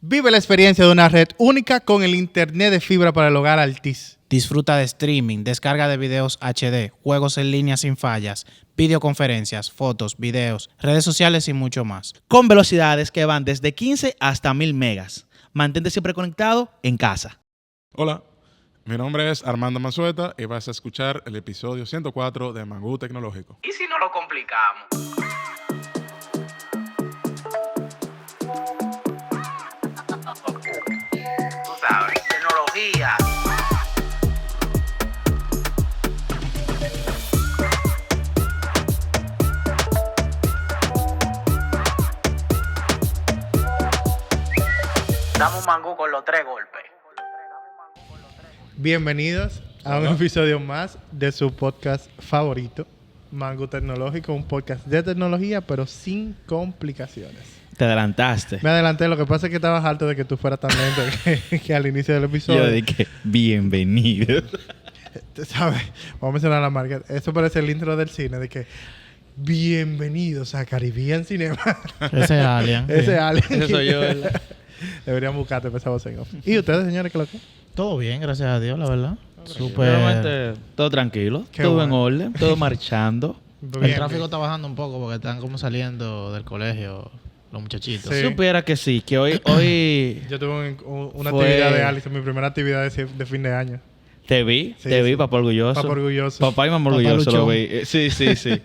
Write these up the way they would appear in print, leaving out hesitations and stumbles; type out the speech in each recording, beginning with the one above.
Vive la experiencia de una red única con el internet de fibra para el hogar Altiz. Disfruta de streaming, descarga de videos HD, juegos en línea sin fallas, videoconferencias, fotos, videos, redes sociales y mucho más. Con velocidades que van desde 15 hasta 1000 megas. Mantente siempre conectado en casa. Hola, mi nombre es Armando Manzueta y vas a escuchar el episodio 104 de Mangú Tecnológico. ¿Y si no lo complicamos? Tú sabes, tecnología. Damos mangú con los 3 golpes. Bienvenidos a un episodio más de su podcast favorito, Mangú Tecnológico, un podcast de tecnología pero sin complicaciones. Te adelantaste. Me adelanté, lo que pasa es que estabas harto de que tú fueras tan lento que al inicio del episodio. Yo dije, bienvenido. ¿Sabes? Vamos a mencionar la marca. Eso parece el intro del cine, de que bienvenidos a Caribbean Cinema. Ese es Alien. Ese Alien. Ese soy yo, ¿verdad? Deberían buscarte esa voz en off. ¿Y ustedes, señores, qué lo que? Todo bien, gracias a Dios, la verdad. Realmente, todo tranquilo, Qué todo bueno. en orden, todo marchando. El tráfico está bajando un poco porque están como saliendo del colegio los muchachitos. Sí. Supiera que sí, que hoy Yo tuve una Fue- actividad de Alice, mi primera actividad de fin de año. te vi, Sí. papá orgulloso. Papá orgulloso. Papá y mamá Papá orgulloso lo luchón. vi. Sí.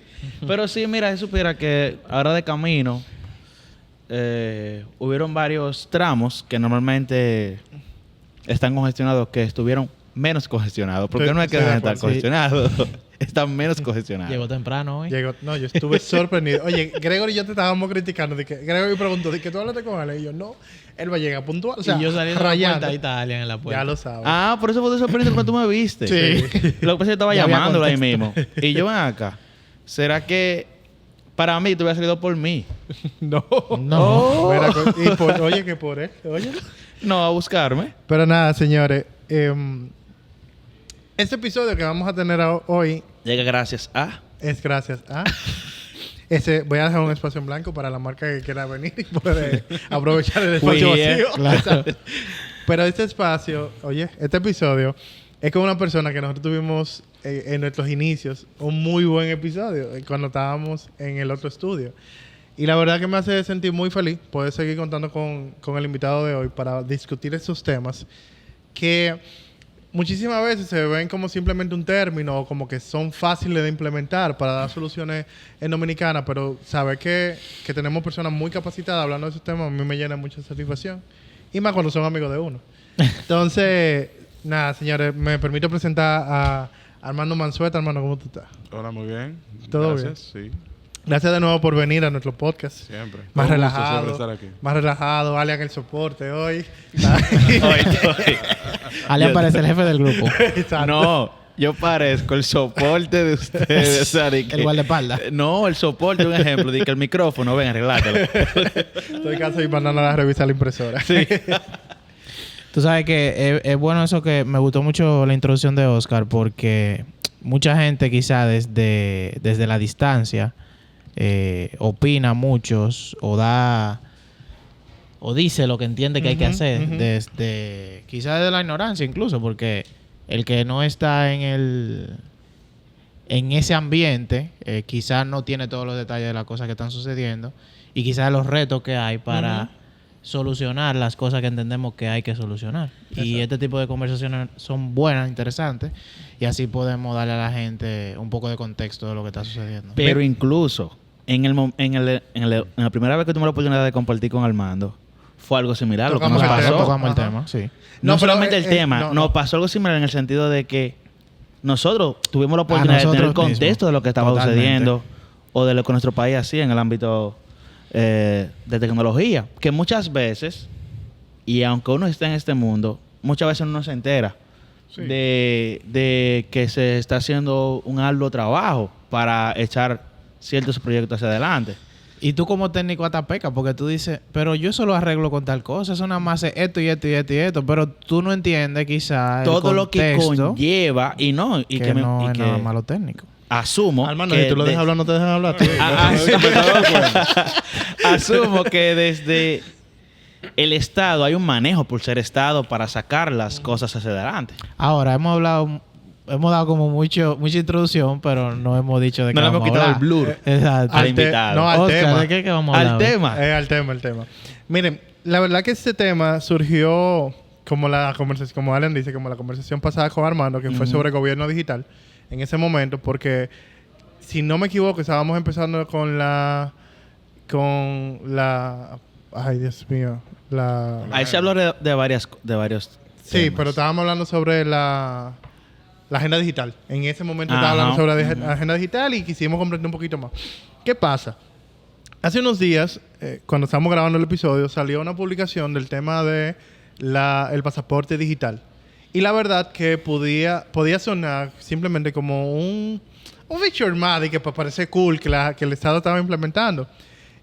Pero sí, mira, si supiera que ahora de camino hubieron varios tramos que normalmente están congestionados que estuvieron menos congestionados. Porque Sí, no es que sí, dejen de de estar acuerdo. congestionados. Están menos congestionados. Llegó temprano hoy. No, yo estuve sorprendido. Oye, Gregory y yo te estábamos criticando. Gregory preguntó, ¿de que tú hablaste con él? Y yo, no, él va a llegar puntual. O sea, y yo saliendo de la rayando. puerta, ahí está Alien en la puerta. Ya lo sabes. Ah, por eso fue de sorprendente cuando tú me viste. Sí. Lo que pasa es que yo estaba Ya había llamándolo ahí mismo. contexto. Y yo ven acá. ¿Será que para mí tú hubieras salido por mí? No. No. Mira, oye, que por él. Oye. No, a buscarme. Pero nada, señores. Este episodio que vamos a tener hoy Llega gracias a... es gracias a... voy a dejar un espacio en blanco para la marca que quiera venir y puede aprovechar el espacio Oye, vacío. claro. Pero este espacio, este episodio es con una persona que nosotros tuvimos en nuestros inicios, un muy buen episodio, cuando estábamos en el otro estudio. Y la verdad que me hace sentir muy feliz poder seguir contando con el invitado de hoy para discutir estos temas que muchísimas veces se ven como simplemente un término o como que son fáciles de implementar para dar soluciones en Dominicana, pero saber que tenemos personas muy capacitadas hablando de esos temas a mí me llena mucha satisfacción. Y más cuando son amigos de uno. Entonces, nada, señores, me permito presentar a Armando Manzueta. Hermano, ¿cómo tú estás? Hola, muy bien. ¿Todo Gracias, sí. Gracias de nuevo por venir a nuestro podcast. Siempre. Más Todo un gusto relajado. siempre estar aquí. Más relajado. Alian el soporte hoy. Alien parece el jefe del grupo. Exacto. No, yo parezco el soporte de ustedes. O sea, de que- El guardaespaldas. No, el soporte, un ejemplo. De que el micrófono, ven, arreglátelo. Estoy cansado y mandando a revisar la impresora. Sí. Tú sabes que es bueno eso que me gustó mucho la introducción de Oscar porque mucha gente quizá desde la distancia opina muchos o dice lo que entiende que hay que hacer desde quizá desde la ignorancia incluso porque el que no está en ese ambiente quizás no tiene todos los detalles de las cosas que están sucediendo y quizás los retos que hay para solucionar las cosas que entendemos que hay que solucionar. Y este tipo de conversaciones son buenas, interesantes, y así podemos darle a la gente un poco de contexto de lo que está sucediendo. Pero incluso, en la primera vez que tuve la oportunidad de compartir con Armando, fue algo similar. Lo que Tocamos nos el tema. pasó. Tocamos el Ajá. tema, sí. No, No, pero, solamente el tema, no. nos pasó algo similar en el sentido de que nosotros tuvimos la oportunidad de tener el nosotros contexto mismos. de lo que estaba Totalmente. sucediendo o de lo que nuestro país hacía en el ámbito de tecnología. Que muchas veces, y aunque uno esté en este mundo, muchas veces uno no se entera Sí. de que se está haciendo un arduo trabajo para echar ciertos proyectos hacia adelante. Y tú como técnico hasta peca, porque tú dices, pero yo solo arreglo con tal cosa, eso nada más es esto y esto y esto y esto, pero tú no entiendes quizás el Todo lo que contexto conlleva y no y que no y es que nada malo técnico. asumo Armando, que si tú lo dejas hablar, no te dejan hablar. asumo que desde el Estado, hay un manejo por ser Estado para sacar las cosas hacia adelante. Ahora, hemos dado como mucha introducción, pero no hemos dicho de qué No le vamos hemos a quitado hablar. el blur. Exacto. Al invitado. No, al Oscar, tema. ¿de qué vamos a hablar? Al hoy? tema. Al tema. Miren, la verdad que este tema surgió como la conversación, como Alan dice, como la conversación pasada con Armando, que fue sobre gobierno digital en ese momento, porque si no me equivoco, estábamos empezando con la ay, Dios mío, Ahí se habló de varios sí, temas. pero estábamos hablando sobre la agenda digital. En ese momento Ajá. estaba hablando sobre la agenda digital y quisimos comprender un poquito más. ¿Qué pasa? Hace unos días, cuando estábamos grabando el episodio, salió una publicación del tema de el pasaporte digital. Y la verdad que podía sonar simplemente como un feature más de que parece cool que el Estado estaba implementando.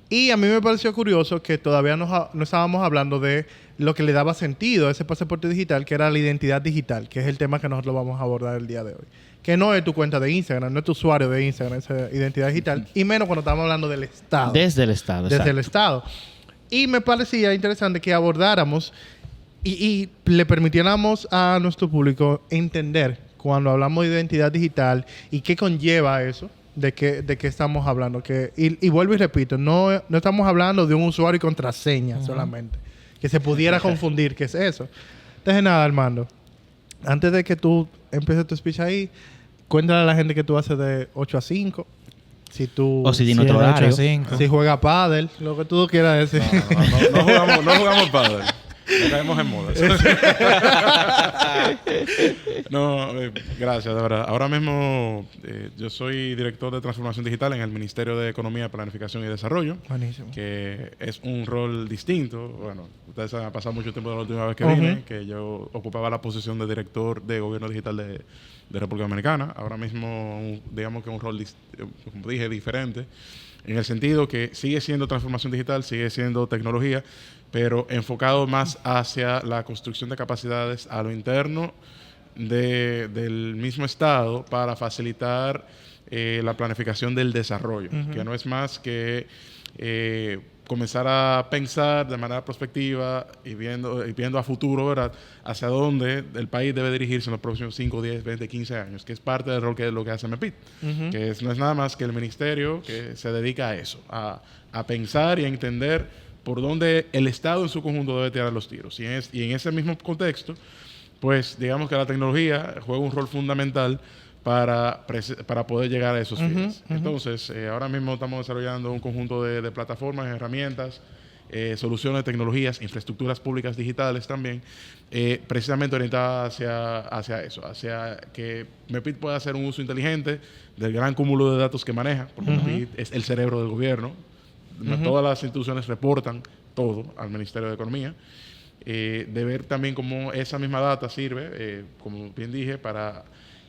Y a mí me pareció curioso que todavía no estábamos hablando de lo que le daba sentido a ese pasaporte digital, que era la identidad digital, que es el tema que nosotros vamos a abordar el día de hoy. Que no es tu cuenta de Instagram, no es tu usuario de Instagram, esa identidad digital. Y menos cuando estamos hablando del Estado. Desde el Estado. Desde exacto. el Estado. Y me parecía interesante que abordáramos y le permitiéramos a nuestro público entender cuando hablamos de identidad digital y qué conlleva eso. De qué estamos hablando. Y vuelvo y repito, no estamos hablando de un usuario y contraseña solamente. Que se pudiera confundir qué es eso. Entonces, nada, Armando. Antes de que tú empieces tu speech ahí, cuéntale a la gente que tú haces de 8 a 5. Si tú... O si tiene Sí, otro de 8 a horario. 5. Si juega pádel, lo que tú quieras decir. No jugamos pádel. No caemos en moda. Gracias, de verdad. Ahora mismo yo soy director de transformación digital en el Ministerio de Economía, Planificación y Desarrollo. Buenísimo. Que es un rol distinto. Bueno, ustedes han pasado mucho tiempo de la última vez que vine, que yo ocupaba la posición de director de Gobierno Digital de República Dominicana. Ahora mismo, digamos que un rol, como dije, diferente. En el sentido que sigue siendo transformación digital, sigue siendo tecnología, pero enfocado más hacia la construcción de capacidades a lo interno del mismo Estado para facilitar la planificación del desarrollo, que no es más que comenzar a pensar de manera prospectiva y viendo a futuro, ¿verdad?, hacia dónde el país debe dirigirse en los próximos 5, 10, 20, 15 años, que es parte del rol que es lo que hace MEPIT, que no es nada más que el ministerio que se dedica a eso, a pensar y a entender por dónde el Estado en su conjunto debe tirar los tiros. Y en ese mismo contexto, pues digamos que la tecnología juega un rol fundamental para poder llegar a esos fines. Entonces, ahora mismo estamos desarrollando un conjunto de plataformas, herramientas, soluciones, tecnologías, infraestructuras públicas digitales también, precisamente orientadas hacia eso, hacia que MEPIT pueda hacer un uso inteligente del gran cúmulo de datos que maneja, porque MEPIT es el cerebro del gobierno. Todas las instituciones reportan todo al Ministerio de Economía. De ver también cómo esa misma data sirve, como bien dije, para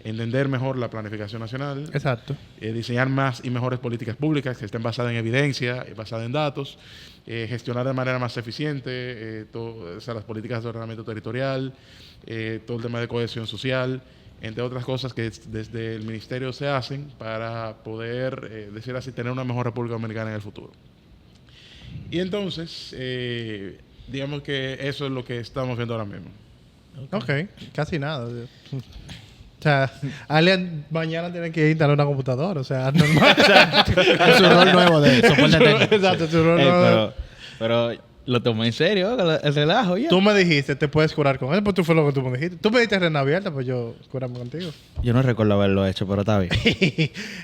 entender mejor la planificación nacional. Exacto. Diseñar más y mejores políticas públicas que estén basadas en evidencia y basadas en datos. Gestionar de manera más eficiente las políticas de ordenamiento territorial, todo el tema de cohesión social, entre otras cosas que desde el ministerio se hacen para poder, decir así, tener una mejor República Dominicana en el futuro. Y entonces, digamos que eso es lo que estamos viendo ahora mismo. Ok, casi nada. O sea, alguien mañana tiene que instalar una computadora. O sea, normal. Es su rol nuevo de soporte técnico. Exacto, su rol nuevo. Pero lo tomé en serio, el relajo ya. Tú me dijiste, te puedes curar con él, pues tú fue lo que tú me dijiste. Tú me diste rena abierta, pues yo curarme contigo. Yo no recuerdo haberlo hecho, pero está bien.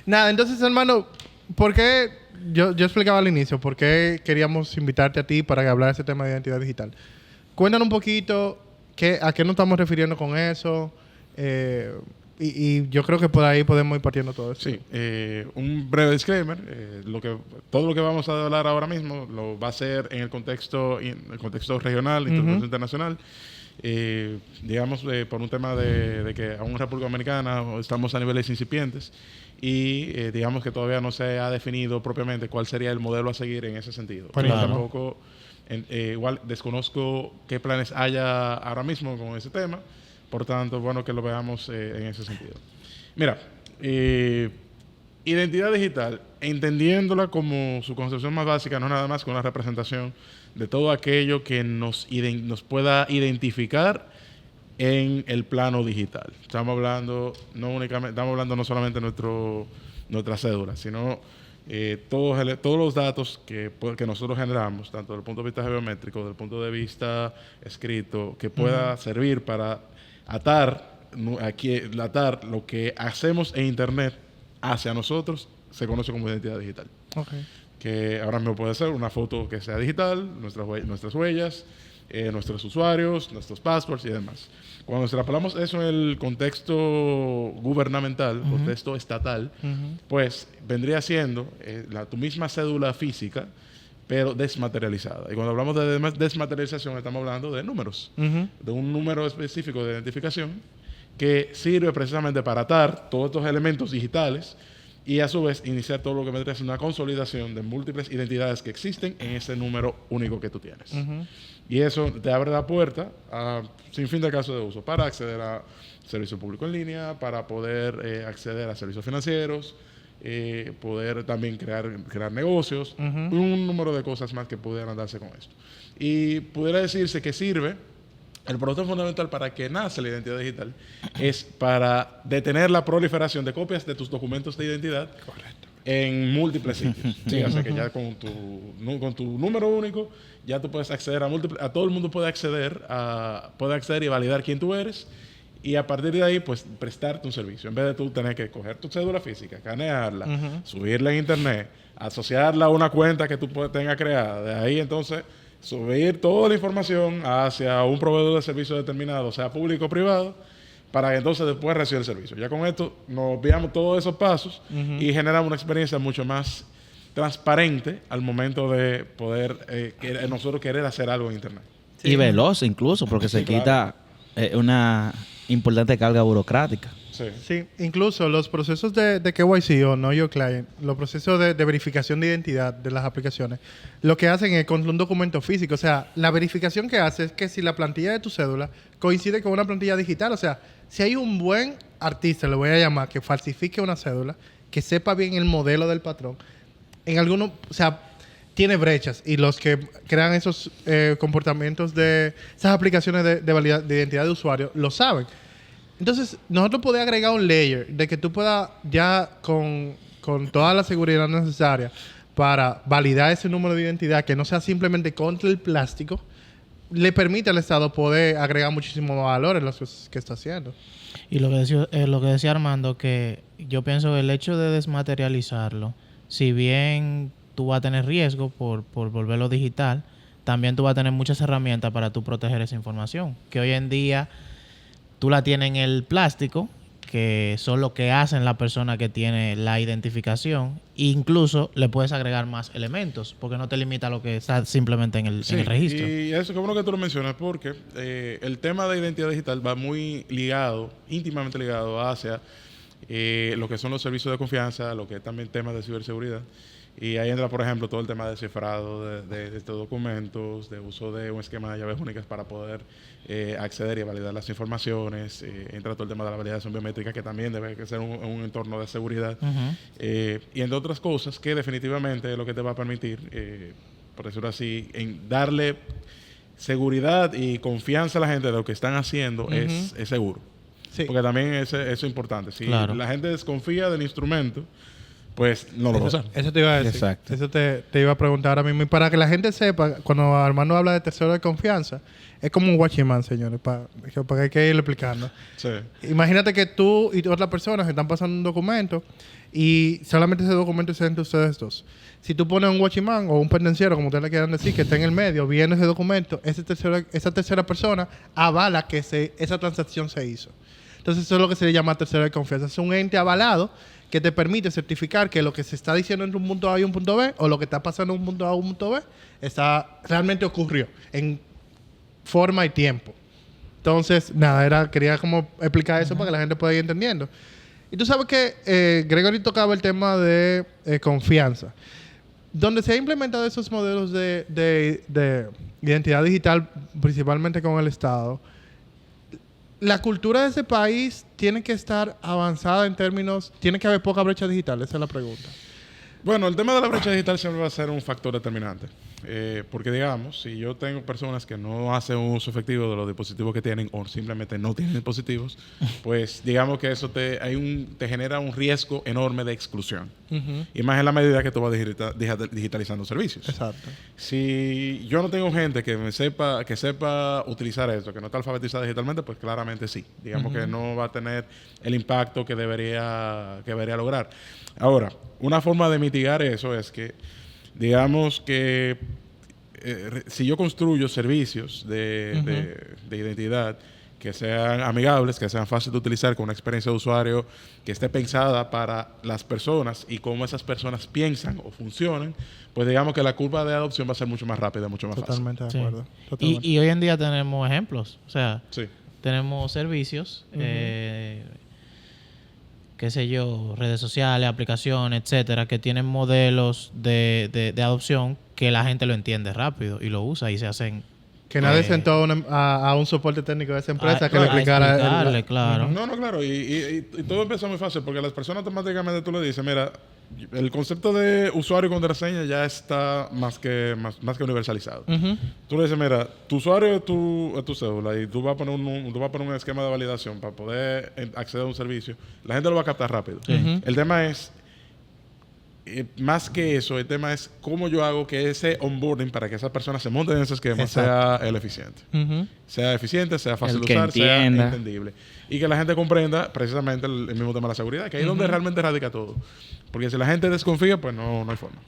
Nada, entonces, hermano, ¿por qué? Yo explicaba al inicio por qué queríamos invitarte a ti para que hablar de ese tema de identidad digital. Cuéntanos un poquito a qué nos estamos refiriendo con eso. Y yo creo que por ahí podemos ir partiendo todo eso. Sí, un breve disclaimer. Todo lo que vamos a hablar ahora mismo lo va a hacer en el contexto regional, internacional. Digamos, por un tema de que aún en República Dominicana estamos a niveles incipientes y digamos que todavía no se ha definido propiamente cuál sería el modelo a seguir en ese sentido. Claro. Yo tampoco, igual desconozco qué planes haya ahora mismo con ese tema, por tanto, bueno que lo veamos en ese sentido. Mira, identidad digital, entendiéndola como su concepción más básica, no es nada más que una representación de todo aquello que nos pueda identificar en el plano digital. Estamos hablando no solamente de nuestra cédula, sino todos los datos que nosotros generamos, tanto desde el punto de vista geométrico, desde el punto de vista escrito, que pueda servir para atar lo que hacemos en Internet hacia nosotros, se conoce como identidad digital. Okay. Que ahora mismo puede ser una foto que sea digital, nuestras huellas, nuestros usuarios, nuestros passwords y demás. Cuando extrapolamos eso en el contexto gubernamental, contexto estatal, pues vendría siendo tu misma cédula física, pero desmaterializada. Y cuando hablamos de desmaterialización, estamos hablando de números, de un número específico de identificación que sirve precisamente para atar todos estos elementos digitales y a su vez iniciar todo lo que vendría a ser una consolidación de múltiples identidades que existen en ese número único que tú tienes. Y eso te abre la puerta a sin fin de casos de uso para acceder a servicio público en línea, para poder acceder a servicios financieros, poder también crear negocios, un número de cosas más que pudieran darse con esto. Y pudiera decirse que sirve, el producto fundamental para que nace la identidad digital es para detener la proliferación de copias de tus documentos de identidad en múltiples sitios. Sí, o sea que ya con tu número único ya tú puedes acceder a todo el mundo puede acceder y validar quién tú eres y a partir de ahí pues prestarte un servicio. En vez de tú tener que coger tu cédula física, escanearla, subirla en internet, asociarla a una cuenta que tú tengas creada, de ahí entonces subir toda la información hacia un proveedor de servicio determinado, sea público o privado, para que entonces después reciba el servicio. Ya con esto nos veamos todos esos pasos y generamos una experiencia mucho más transparente al momento de poder nosotros querer hacer algo en Internet. Sí. Y veloz incluso, porque se quita una importante carga burocrática. Sí, incluso los procesos de KYC o Know Your Client, los procesos de verificación de identidad de las aplicaciones, lo que hacen es con un documento físico. O sea, la verificación que hace es que si la plantilla de tu cédula coincide con una plantilla digital, o sea, si hay un buen artista, le voy a llamar, que falsifique una cédula, que sepa bien el modelo del patrón, en algunos, o sea, tiene brechas y los que crean esos comportamientos de esas aplicaciones de identidad de usuario lo saben. Entonces, nosotros podemos agregar un layer de que tú puedas ya con toda la seguridad necesaria para validar ese número de identidad, que no sea simplemente contra el plástico, le permite al Estado poder agregar muchísimo valor en las cosas que está haciendo. Y lo que decía Armando, que yo pienso que el hecho de desmaterializarlo, si bien tú vas a tener riesgo por volverlo digital, también tú vas a tener muchas herramientas para tú proteger esa información, que hoy en día tú la tienes en el plástico, que son lo que hacen la persona que tiene la identificación. E incluso le puedes agregar más elementos, porque no te limita a lo que está simplemente en el registro. Y eso qué bueno que tú lo mencionas, porque el tema de identidad digital va muy ligado, íntimamente ligado hacia lo que son los servicios de confianza, lo que es también temas de ciberseguridad. Y ahí entra, por ejemplo, todo el tema de cifrado de estos documentos, de uso de un esquema de llaves únicas para poder acceder y validar las informaciones. Entra todo el tema de la validación biométrica, que también debe ser un entorno de seguridad. Y entre otras cosas que definitivamente es lo que te va a permitir, por decirlo así, en darle seguridad y confianza a la gente de lo que están haciendo es seguro. Sí. Porque también eso es importante. Si la gente desconfía del instrumento, pues no lo va a usar. Eso te iba a decir. Exacto. Eso te iba a preguntar ahora mismo. Y para que la gente sepa, cuando Armando habla de tercero de confianza, es como un watchman, señores, para que hay que irle explicando. Sí. Imagínate que tú y otra persona se están pasando un documento y solamente ese documento es entre ustedes dos. Si tú pones un watchman o un pendenciero, como ustedes le quieran decir, que está en el medio viendo ese documento, esa tercera persona avala que esa transacción se hizo. Entonces eso es lo que se le llama tercero de confianza. Es un ente avalado que te permite certificar que lo que se está diciendo entre un punto A y un punto B, o lo que está pasando en un punto A y un punto B, realmente ocurrió en forma y tiempo. Entonces, nada, quería como explicar eso para que la gente pueda ir entendiendo. Y tú sabes que Gregory tocaba el tema de confianza. Donde se han implementado esos modelos de identidad digital, principalmente con el Estado, la cultura de ese país tiene que estar avanzada en términos... Tiene que haber poca brecha digital, esa es la pregunta. Bueno, el tema de la brecha digital siempre va a ser un factor determinante. Porque digamos, si yo tengo personas que no hacen un uso efectivo de los dispositivos que tienen o simplemente no tienen dispositivos, pues digamos que eso te genera un riesgo enorme de exclusión. Y más en la medida que tú vas digitalizando servicios. Exacto. Si yo no tengo gente que sepa utilizar eso, que no está alfabetizada digitalmente, pues claramente sí. Digamos que no va a tener el impacto que debería lograr. Ahora, una forma de mitigar eso es que, digamos que si yo construyo servicios de identidad que sean amigables, que sean fáciles de utilizar, con una experiencia de usuario que esté pensada para las personas y cómo esas personas piensan o funcionan, pues digamos que la curva de adopción va a ser mucho más rápida, mucho más Totalmente de Sí. acuerdo. Totalmente. Y hoy en día tenemos ejemplos. O sea, fácil. Sí. tenemos servicios, qué sé yo, redes sociales, aplicaciones, etcétera, que tienen modelos de adopción que la gente lo entiende rápido y lo usa y se hacen... Que nadie sentó a un soporte técnico de esa empresa que le a explicara. explicarle, claro. No, claro. Y todo empieza muy fácil porque las personas automáticamente tú le dices, mira, el concepto de usuario y contraseña ya está más que universalizado. Tú le dices, mira, tu usuario es tu cédula y tú vas a poner un esquema de validación para poder acceder a un servicio. La gente lo va a captar rápido. El tema es, más que eso, el tema es cómo yo hago que ese onboarding para que esas personas se monten en ese esquema sea el eficiente. Sea eficiente, sea fácil de usar, sea entendible. Y que la gente comprenda precisamente el mismo tema de la seguridad, que ahí es donde realmente radica todo. Porque si la gente desconfía, pues no hay forma.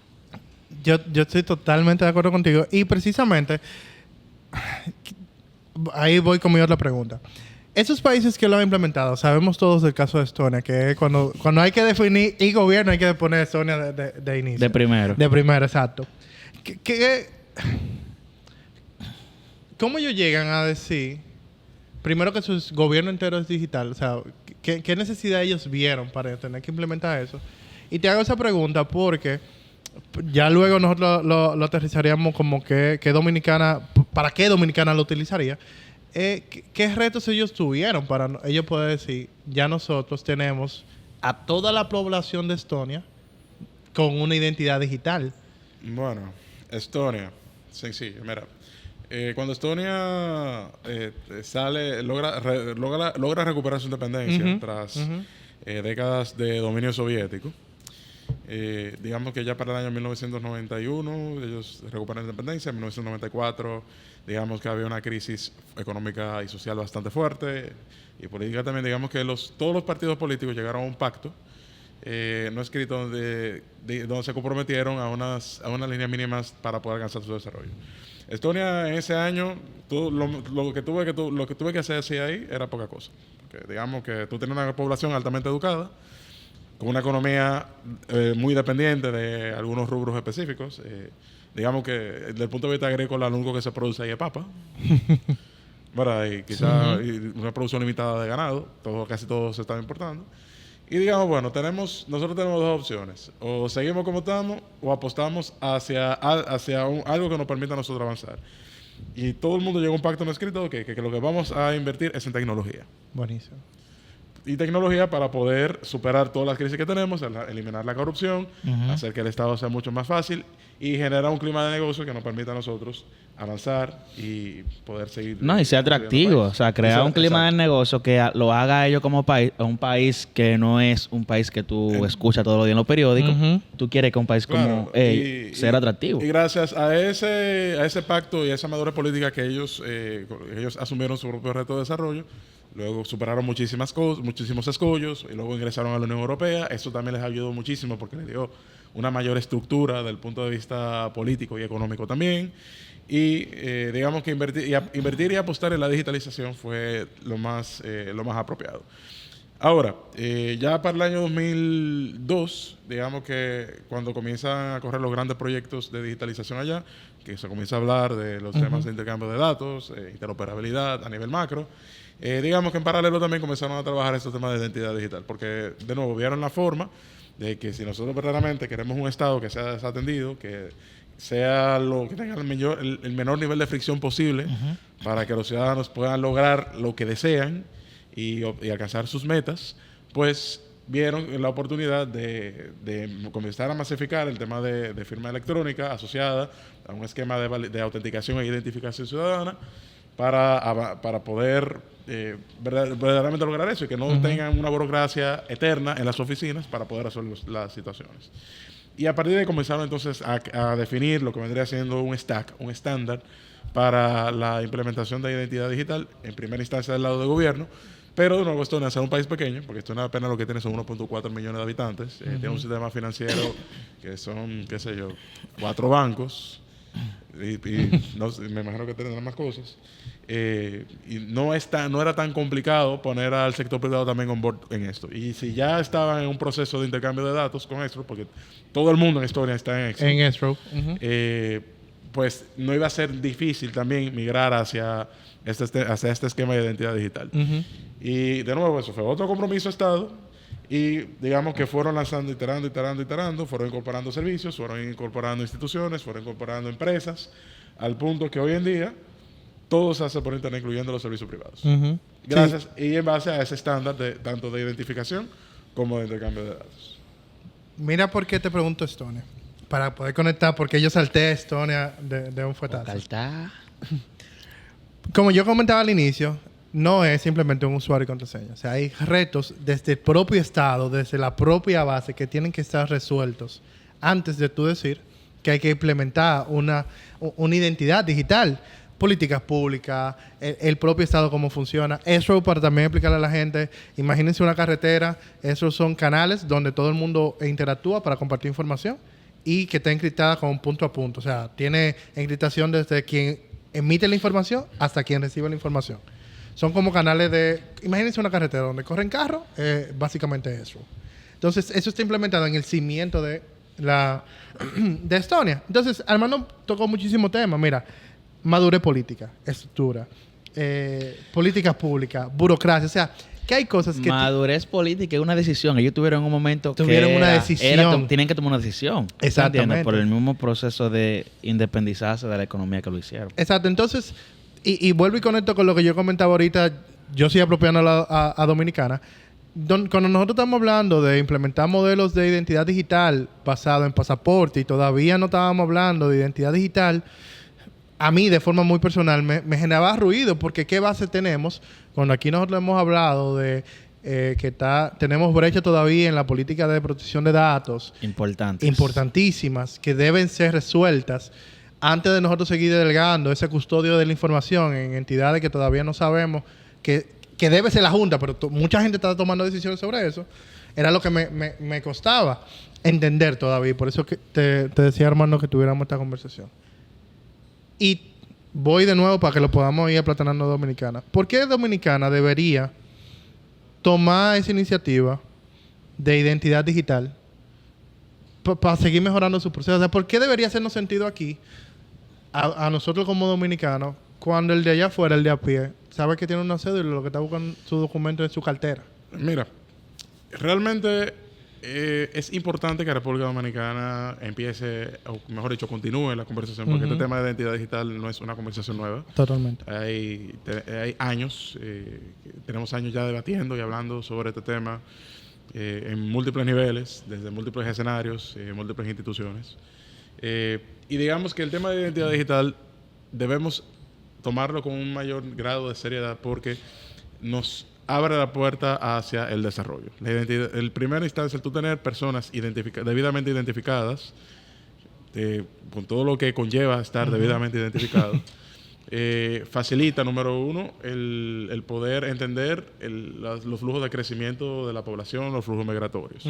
Yo estoy totalmente de acuerdo contigo. Y precisamente, ahí voy con mi otra pregunta. Esos países que lo han implementado, sabemos todos del caso de Estonia, que es cuando hay que definir y gobierno, hay que poner Estonia de inicio. De primero. De primero, exacto. ¿Cómo ellos llegan a decir, primero que su gobierno entero es digital? O sea, ¿qué necesidad ellos vieron para tener que implementar eso? Y te hago esa pregunta porque ya luego nosotros lo aterrizaríamos como que Dominicana, ¿para qué Dominicana lo utilizaría? ¿Qué retos ellos tuvieron para ellos poder decir, ya nosotros tenemos a toda la población de Estonia con una identidad digital? Bueno, Estonia, sencillo, mira. Cuando Estonia logra recuperar su independencia tras décadas de dominio soviético, digamos que ya para el año 1991 ellos recuperan la independencia. En 1994 digamos que había una crisis económica y social bastante fuerte, y política también. Digamos que todos los partidos políticos llegaron a un pacto no escrito donde se comprometieron a unas líneas mínimas para poder alcanzar su desarrollo. Estonia en ese año, lo que tuve que hacer ahí era poca cosa. Porque digamos que tú tienes una población altamente educada, con una economía muy dependiente de algunos rubros específicos. Digamos que desde el punto de vista agrícola, lo único que se produce ahí es papa. ¿Verdad? Y quizás una producción limitada de ganado. Casi todo se está importando. Y digamos, bueno, nosotros tenemos dos opciones. O seguimos como estamos, o apostamos hacia algo que nos permita a nosotros avanzar. Y todo el mundo llegó a un pacto no escrito que lo que vamos a invertir es en tecnología. Buenísimo. Y tecnología para poder superar todas las crisis que tenemos, eliminar la corrupción, hacer que el Estado sea mucho más fácil y generar un clima de negocio que nos permita a nosotros avanzar y poder seguir. No, y sea atractivo. O sea, crear un clima de negocio que lo haga ellos como país, un país que no es un país que tú escuchas todos los días en los periódicos. Tú quieres que un país como sea atractivo. Y gracias a ese pacto y a esa madurez política que ellos asumieron su propio reto de desarrollo, luego superaron muchísimos escollos y luego ingresaron a la Unión Europea. Eso también les ayudó muchísimo porque les dio una mayor estructura desde el punto de vista político y económico también. Y digamos que invertir y apostar en la digitalización fue lo más apropiado. Ahora, ya para el año 2002, digamos que cuando comienzan a correr los grandes proyectos de digitalización allá, que se comienza a hablar de los temas de intercambio de datos, interoperabilidad a nivel macro, digamos que en paralelo también comenzaron a trabajar estos temas de identidad digital, porque de nuevo vieron la forma de que si nosotros verdaderamente queremos un Estado que sea desatendido, que sea que tenga el menor nivel de fricción posible para que los ciudadanos puedan lograr lo que desean y alcanzar sus metas, pues vieron la oportunidad de comenzar a masificar el tema de firma electrónica asociada a un esquema de autenticación e identificación ciudadana para poder verdaderamente lograr eso y que no tengan una burocracia eterna en las oficinas para poder resolver las situaciones. Y a partir de ahí comenzaron entonces a definir lo que vendría siendo un estándar para la implementación de identidad digital, en primera instancia del lado del gobierno, pero de nuevo Estonia, al ser un país pequeño, porque Estonia apenas lo que tiene son 1.4 millones de habitantes, tiene un sistema financiero que son, qué sé yo, 4 bancos, y no, me imagino que tendrán más cosas, y no era tan complicado poner al sector privado también on board en esto. Y si ya estaban en un proceso de intercambio de datos con Extro, porque todo el mundo en Estonia está en Extro, pues no iba a ser difícil también migrar hacia este esquema de identidad digital. Y de nuevo, eso fue otro compromiso de Estado. Y digamos que fueron lanzando, iterando, fueron incorporando servicios, fueron incorporando instituciones, fueron incorporando empresas, al punto que hoy en día todo se hace por internet, incluyendo los servicios privados. Gracias, y en base a ese estándar tanto de identificación como de intercambio de datos. Mira por qué te pregunto Estonia. Para poder conectar, porque yo salté a Estonia de un fuetazo. Como yo comentaba al inicio, no es simplemente un usuario y contraseña. O sea, hay retos desde el propio Estado, desde la propia base, que tienen que estar resueltos antes de tú decir que hay que implementar una identidad digital. Políticas públicas, el propio Estado, cómo funciona. Eso para también explicarle a la gente. Imagínense una carretera. Esos son canales donde todo el mundo interactúa para compartir información y que está encriptada con punto a punto. O sea, tiene encriptación desde quien emite la información hasta quien recibe la información. Son como canales de... Imagínense una carretera donde corren carros, básicamente eso. Entonces, eso está implementado en el cimiento de Estonia. Entonces, Armando tocó muchísimos temas. Mira, madurez política, estructura, políticas públicas, burocracia. O sea, que hay cosas que... Madurez política es una decisión. Ellos tuvieron un momento tuvieron una decisión. Tienen que tomar una decisión. Exactamente. Por el mismo proceso de independizarse de la economía que lo hicieron. Exacto. Entonces, y vuelvo y conecto con lo que yo comentaba ahorita, yo estoy apropiando a Dominicana. Cuando nosotros estamos hablando de implementar modelos de identidad digital basado en pasaporte y todavía no estábamos hablando de identidad digital, a mí de forma muy personal me generaba ruido porque ¿qué base tenemos? Cuando aquí nosotros hemos hablado de que tenemos brecha todavía en la política de protección de datos. Importantísimas, que deben ser resueltas antes de nosotros seguir delegando ese custodio de la información en entidades que todavía no sabemos que debe ser la Junta, pero mucha gente está tomando decisiones sobre eso. Era lo que me costaba entender todavía. Por eso que te decía, Armando, que tuviéramos esta conversación. Y voy de nuevo para que lo podamos ir aplatanando a Dominicana. ¿Por qué Dominicana debería tomar esa iniciativa de identidad digital para seguir mejorando su proceso? O sea, ¿por qué debería hacernos sentido aquí a nosotros como dominicanos cuando el de allá afuera, el de a pie, sabe que tiene una cédula y lo que está buscando su documento en su cartera? Mira, realmente es importante que la República Dominicana empiece, o mejor dicho, continúe la conversación, porque este tema de identidad digital no es una conversación nueva. Totalmente. Hay años, tenemos años ya debatiendo y hablando sobre este tema en múltiples niveles, desde múltiples escenarios, múltiples instituciones. Y digamos que el tema de identidad digital debemos tomarlo con un mayor grado de seriedad porque nos abre la puerta hacia el desarrollo. El primer instancia es tú tener personas debidamente identificadas, con todo lo que conlleva estar debidamente identificado, facilita, número uno, el poder entender los flujos de crecimiento de la población, los flujos migratorios.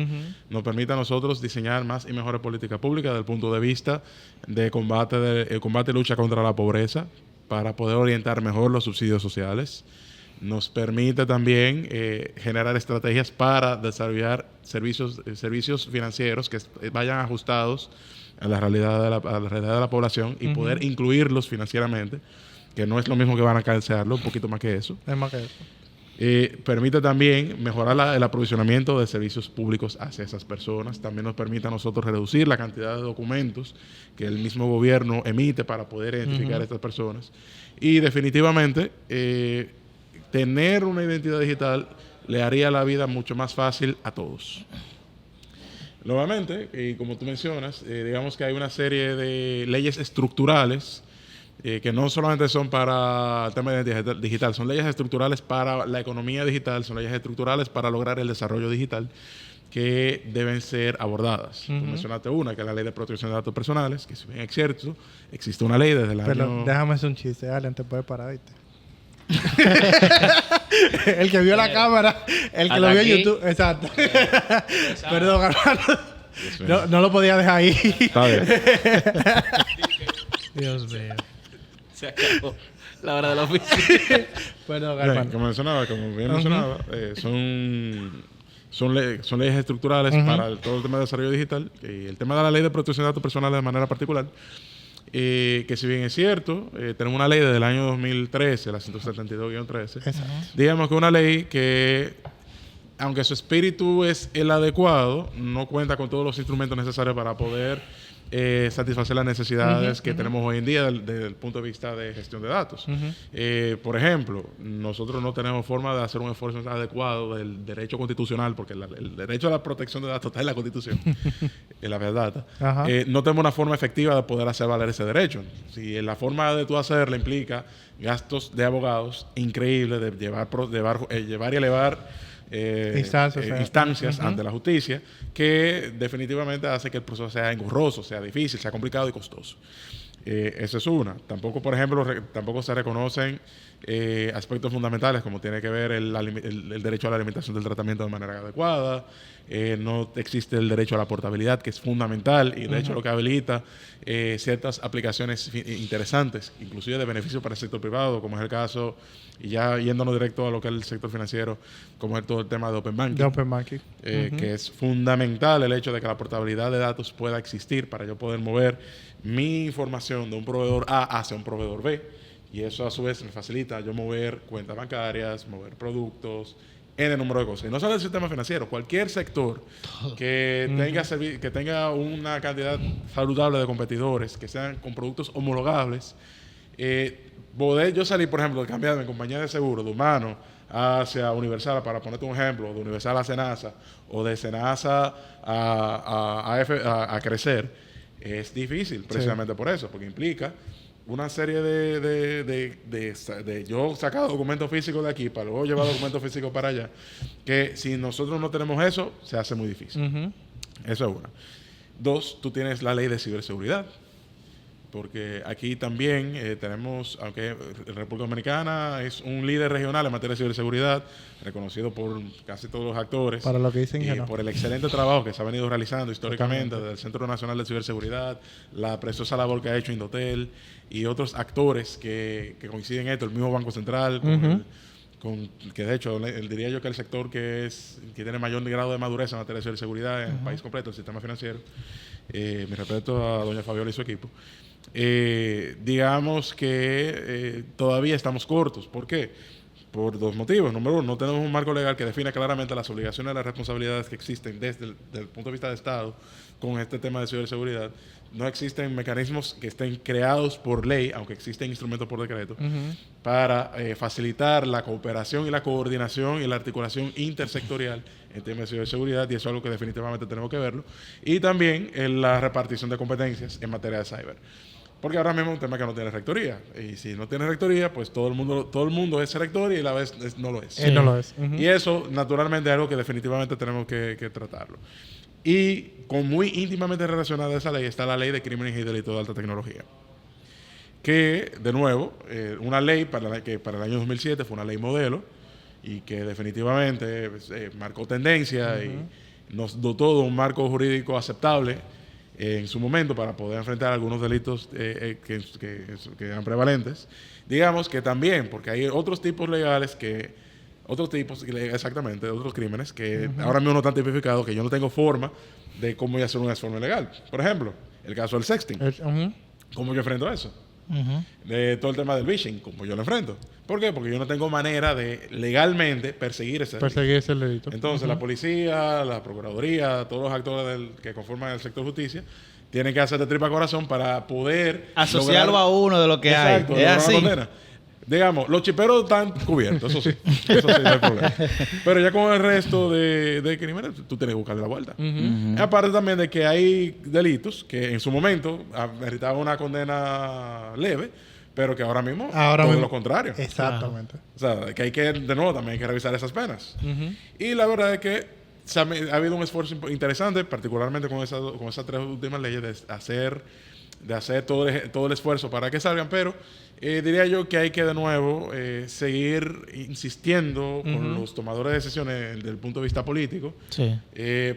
Nos permite a nosotros diseñar más y mejores políticas públicas desde el punto de vista de combate y lucha contra la pobreza, para poder orientar mejor los subsidios sociales. Nos permite también generar estrategias para desarrollar servicios financieros que vayan ajustados a la realidad de la población y poder incluirlos financieramente, que no es lo mismo que van a cancelarlo, un poquito más que eso. Es más que eso. Permite también mejorar el aprovisionamiento de servicios públicos hacia esas personas. También nos permite a nosotros reducir la cantidad de documentos que el mismo gobierno emite para poder identificar a estas personas. Y definitivamente, tener una identidad digital le haría la vida mucho más fácil a todos. Nuevamente, y como tú mencionas, digamos que hay una serie de leyes estructurales que no solamente son para el tema de identidad digital, son leyes estructurales para la economía digital, son leyes estructurales para lograr el desarrollo digital que deben ser abordadas. Tú mencionaste una, que es la Ley de Protección de Datos Personales, que si bien es cierto, existe una ley desde el año... Déjame hacer un chiste, Alan, te puedes parar, ¿viste? El que vio la cámara, el que lo vio en YouTube. Exacto. Perdón, hermano. No lo podía dejar ahí. Está bien. Dios mío. Se acabó la hora de la oficina. Perdón, Bien, hermano. como bien mencionaba, son leyes estructurales para todo el tema de desarrollo digital. Y el tema de la Ley de Protección de Datos Personales de manera particular, que si bien es cierto, tenemos una ley desde el año 2013, la 172-13, digamos que una ley que, aunque su espíritu es el adecuado, no cuenta con todos los instrumentos necesarios para poder satisfacer las necesidades que tenemos hoy en día desde el punto de vista de gestión de datos. Por ejemplo, nosotros no tenemos forma de hacer un esfuerzo adecuado del derecho constitucional, porque el derecho a la protección de datos está en la Constitución, en la verdad. No tenemos una forma efectiva de poder hacer valer ese derecho. Si la forma de tú hacerla implica gastos de abogados increíbles, de llevar y elevar instancias ante la justicia, que definitivamente hace que el proceso sea engorroso, sea difícil, sea complicado y costoso. Esa es una. Tampoco, por ejemplo, tampoco se reconocen aspectos fundamentales como tiene que ver el derecho a la alimentación del tratamiento de manera adecuada. No existe el derecho a la portabilidad, que es fundamental y de hecho lo que habilita ciertas aplicaciones interesantes, inclusive de beneficio para el sector privado, como es el caso, y ya yéndonos directo a lo que es el sector financiero, como es todo el tema de Open Banking. Que es fundamental el hecho de que la portabilidad de datos pueda existir para yo poder mover mi información de un proveedor A hacia un proveedor B, y eso a su vez me facilita yo mover cuentas bancarias, mover productos, en el número de cosas. Y no solo el sistema financiero, cualquier sector que tenga una cantidad saludable de competidores, que sean con productos homologables, poder yo salir, por ejemplo, de cambiar de mi compañía de seguro de Humano hacia Universal, para ponerte un ejemplo, de Universal a Senasa, o de Senasa a Crecer, es difícil precisamente por eso, porque implica una serie de yo sacar documentos físicos de aquí para luego llevar documentos físicos para allá, que si nosotros no tenemos eso, se hace muy difícil. Eso es una. Dos, tú tienes la ley de ciberseguridad, porque aquí también tenemos, aunque República Dominicana es un líder regional en materia de ciberseguridad, reconocido por casi todos los actores, para lo que dicen que no, por el excelente trabajo que se ha venido realizando históricamente desde el Centro Nacional de Ciberseguridad, la preciosa labor que ha hecho Indotel y otros actores que coinciden en esto, el mismo Banco Central, que de hecho diría yo que el sector que tiene mayor grado de madurez en materia de ciberseguridad en el país completo, el sistema financiero. Mi respeto a doña Fabiola y su equipo. Digamos que todavía estamos cortos. ¿Por qué? Por dos motivos. Número uno, no tenemos un marco legal que defina claramente las obligaciones y las responsabilidades que existen desde el punto de vista de Estado con este tema de ciberseguridad. No existen mecanismos que estén creados por ley, aunque existen instrumentos por decreto, para facilitar la cooperación y la coordinación y la articulación intersectorial en temas de ciberseguridad, y eso es algo que definitivamente tenemos que verlo. Y también en la repartición de competencias en materia de cyber. Porque ahora mismo es un tema que no tiene rectoría. Y si no tiene rectoría, pues todo el mundo es rector y a la vez no lo es. No lo es. Y eso, naturalmente, es algo que definitivamente tenemos que tratarlo. Y muy íntimamente relacionada a esa ley está la Ley de Crímenes y Delitos de Alta Tecnología. Que, de nuevo, una ley que para el año 2007 fue una ley modelo y que definitivamente marcó tendencia y nos dotó de un marco jurídico aceptable en su momento para poder enfrentar algunos delitos que eran prevalentes. Digamos que también, porque hay otros tipos legales otros crímenes que ahora mismo no están tipificados, que yo no tengo forma de cómo voy a hacer un esfuerzo legal. Por ejemplo, el caso del sexting. ¿Cómo yo enfrento eso? De todo el tema del phishing, ¿cómo yo lo enfrento? ¿Por qué? Porque yo no tengo manera de legalmente perseguir ese delito. Entonces, la policía, la procuraduría, todos los actores que conforman el sector justicia, tienen que hacer de tripa corazón para poder asociarlo a uno de lo que exacto, hay. Es así. Digamos, los chiperos están cubiertos, eso sí. Eso sí, no hay problema. Pero ya con el resto de crímenes, tú tienes que buscarle la vuelta. Aparte también de que hay delitos que en su momento meritaban una condena leve, pero que ahora mismo todo lo contrario. Exactamente. O sea, que hay que, de nuevo, también hay que revisar esas penas. Y la verdad es que ha habido un esfuerzo interesante, particularmente con esas 3 últimas leyes, de hacer todo el esfuerzo para que salgan, pero diría yo que hay que de nuevo seguir insistiendo con los tomadores de decisiones desde el punto de vista político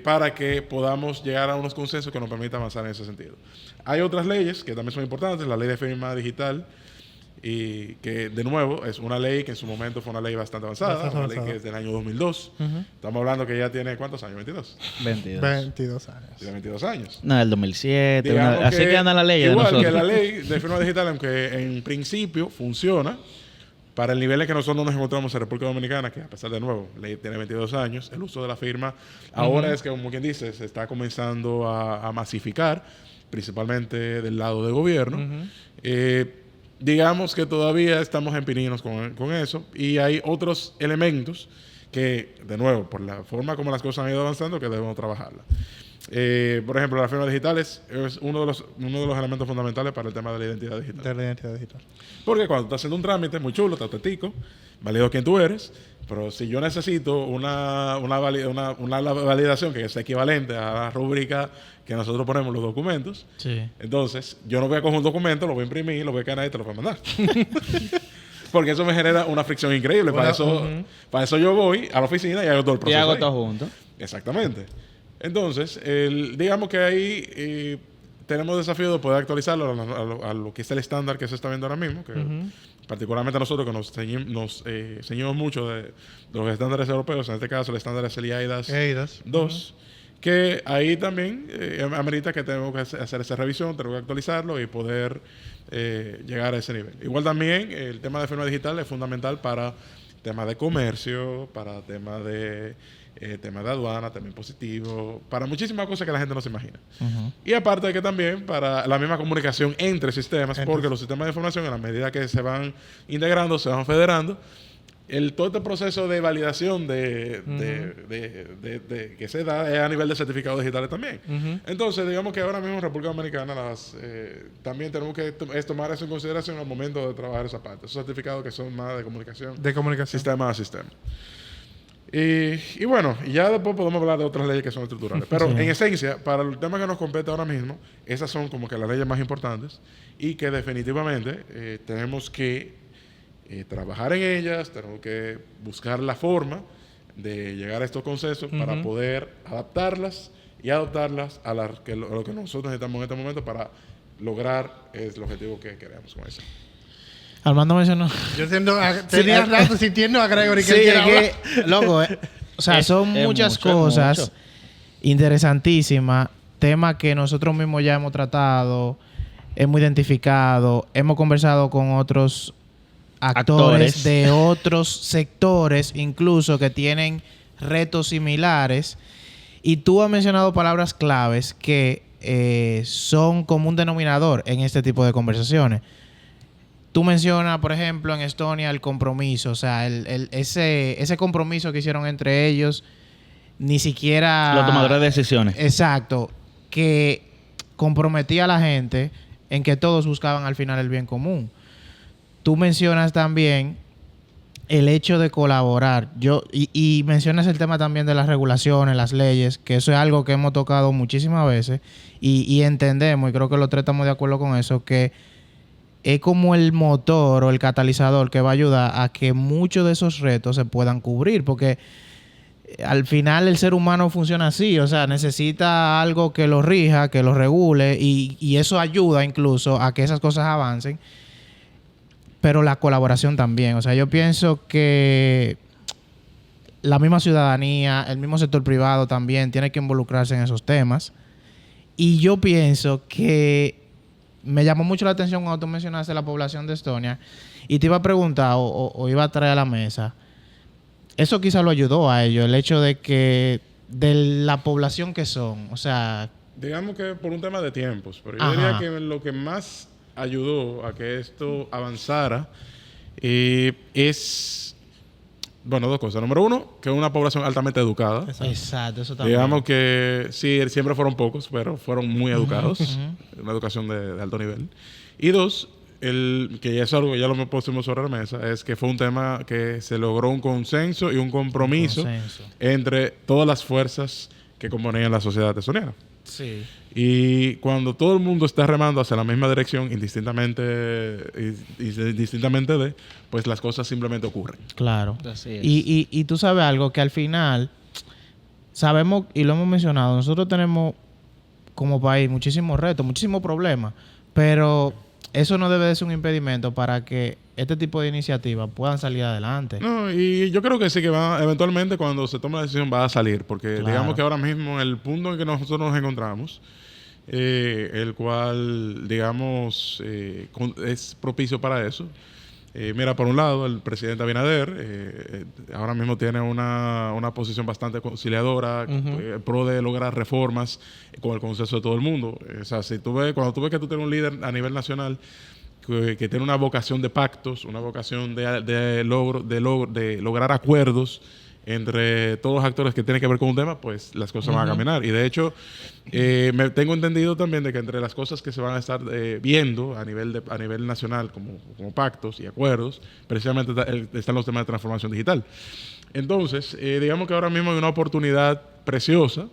para que podamos llegar a unos consensos que nos permitan avanzar en ese sentido. Hay otras leyes que también son importantes, la ley de firma digital, y que de nuevo es una ley que en su momento fue una ley bastante avanzada, ley que es del año 2002. Estamos hablando que ya tiene ¿cuántos años? ¿22? 22 años. Tiene 22 años. No, del 2007. Así que anda la ley. Igual que la ley de firma digital, aunque en principio funciona para el nivel en que nosotros nos encontramos en República Dominicana, que a pesar de nuevo, la ley tiene 22 años, el uso de la firma ahora es que, como quien dice, se está comenzando a masificar, principalmente del lado del gobierno. Digamos que todavía estamos en pininos con eso, y hay otros elementos que, de nuevo, por la forma como las cosas han ido avanzando, que debemos trabajarla. Por ejemplo, la firma digital es uno de los elementos fundamentales para el tema de la identidad digital. De la identidad digital. Porque cuando estás haciendo un trámite muy chulo, te autentico, valido quién tú eres, pero si yo necesito una validación que es equivalente a la rúbrica que nosotros ponemos en los documentos, entonces yo no voy a coger un documento, lo voy a imprimir, lo voy a escanear y te lo voy a mandar. Porque eso me genera una fricción increíble. Para eso yo voy a la oficina y hago todo el proceso. Y hago todo junto. Exactamente. Entonces, digamos que ahí tenemos desafío de poder actualizarlo a lo que es el estándar que se está viendo ahora mismo, que particularmente nosotros que nos ceñimos mucho de los estándares europeos, en este caso el estándar es el EIDAS 2, que ahí también amerita que tenemos que hacer esa revisión, tenemos que actualizarlo y poder llegar a ese nivel. Igual también el tema de firma digital es fundamental para temas de comercio, para temas de aduana, tema impositivo, para muchísimas cosas que la gente no se imagina. Y aparte de que también para la misma comunicación entre sistemas, porque los sistemas de información, en la medida que se van integrando, se van federando, todo este proceso de validación que se da es a nivel de certificados digitales también. Entonces, digamos que ahora mismo en República Dominicana también tenemos que tomar eso en consideración al momento de trabajar esa parte. Esos certificados que son más de comunicación. Sistema a sistema. Y bueno, ya después podemos hablar de otras leyes que son estructurales. Pero en esencia, para el tema que nos compete ahora mismo, esas son como que las leyes más importantes y que definitivamente tenemos que trabajar en ellas, tenemos que buscar la forma de llegar a estos consensos para poder adaptarlas y adoptarlas a lo que nosotros necesitamos en este momento para lograr el objetivo que queremos con eso. Armando mencionó. Yo tenía rato sintiendo a Gregory que él quiere hablar. Loco, o sea, son muchas cosas interesantísimas, temas que nosotros mismos ya hemos tratado, hemos identificado, hemos conversado con otros actores de otros sectores, incluso que tienen retos similares. Y tú has mencionado palabras claves que son como un denominador en este tipo de conversaciones. Tú mencionas, por ejemplo, en Estonia el compromiso, o sea, ese compromiso que hicieron entre ellos, ni siquiera... Los tomadores de decisiones. Exacto, que comprometía a la gente en que todos buscaban al final el bien común. Tú mencionas también el hecho de colaborar. Y mencionas el tema también de las regulaciones, las leyes, que eso es algo que hemos tocado muchísimas veces y entendemos, y creo que los tres estamos de acuerdo con eso, que es como el motor o el catalizador que va a ayudar a que muchos de esos retos se puedan cubrir, porque al final el ser humano funciona así, o sea, necesita algo que lo rija, que lo regule, y eso ayuda incluso a que esas cosas avancen, pero la colaboración también. O sea, yo pienso que la misma ciudadanía, el mismo sector privado también tiene que involucrarse en esos temas, y yo pienso que me llamó mucho la atención cuando tú mencionaste la población de Estonia y te iba a preguntar o iba a traer a la mesa. Eso quizá lo ayudó a ellos, el hecho de que de la población que son, o sea... Digamos que por un tema de tiempos, pero yo diría que lo que más ayudó a que esto avanzara es, bueno, dos cosas. Número uno, que es una población altamente educada. Exacto, eso también. Digamos que sí, siempre fueron pocos, pero fueron muy educados. Una educación de alto nivel. Y dos, que ya es algo que ya lo pusimos sobre la mesa, es que fue un tema que se logró un consenso y un compromiso entre todas las fuerzas que componían la sociedad tesoniana. Sí. Y cuando todo el mundo está remando hacia la misma dirección, indistintamente pues las cosas simplemente ocurren. Claro. Así es. Y tú sabes algo que al final sabemos, y lo hemos mencionado, nosotros tenemos como país muchísimos retos, muchísimos problemas, pero eso no debe de ser un impedimento para que este tipo de iniciativas puedan salir adelante. No, y yo creo que sí que eventualmente cuando se tome la decisión va a salir, porque Claro. digamos que ahora mismo el punto en que nosotros nos encontramos, el cual digamos es propicio para eso. Mira, por un lado, el presidente Abinader ahora mismo tiene una posición bastante conciliadora, pro de lograr reformas con el consenso de todo el mundo. O sea, cuando tú ves que tú tienes un líder a nivel nacional que tiene una vocación de pactos, una vocación de lograr acuerdos entre todos los actores que tienen que ver con un tema, pues las cosas van a caminar. Y de hecho, tengo entendido también de que entre las cosas que se van a estar viendo a nivel nacional como pactos y acuerdos, precisamente están los temas de transformación digital. Entonces, digamos que ahora mismo hay una oportunidad preciosa,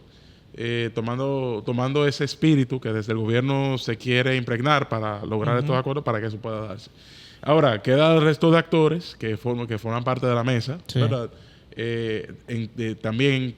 tomando ese espíritu que desde el gobierno se quiere impregnar para lograr estos acuerdos para que eso pueda darse. Ahora, queda el resto de actores que forman parte de la mesa, Sí. ¿verdad? También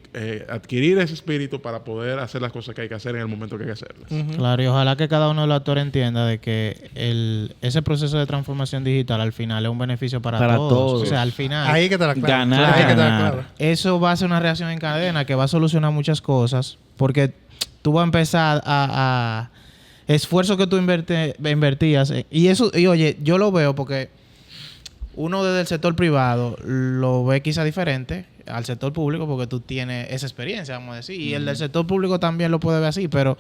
adquirir ese espíritu para poder hacer las cosas que hay que hacer en el momento que hay que hacerlas. Claro, y ojalá que cada uno de los actores entienda de que ese proceso de transformación digital al final es un beneficio para todos. O sea, al final Ahí que te la claro. Ganar, Ahí que te la ganar. claro. eso va a ser una reacción en cadena que va a solucionar muchas cosas, porque tú vas a empezar a esfuerzo que tú invertías y eso, y oye, yo lo veo porque uno desde el sector privado lo ve quizá diferente al sector público porque tú tienes esa experiencia, vamos a decir, y el del sector público también lo puede ver así, pero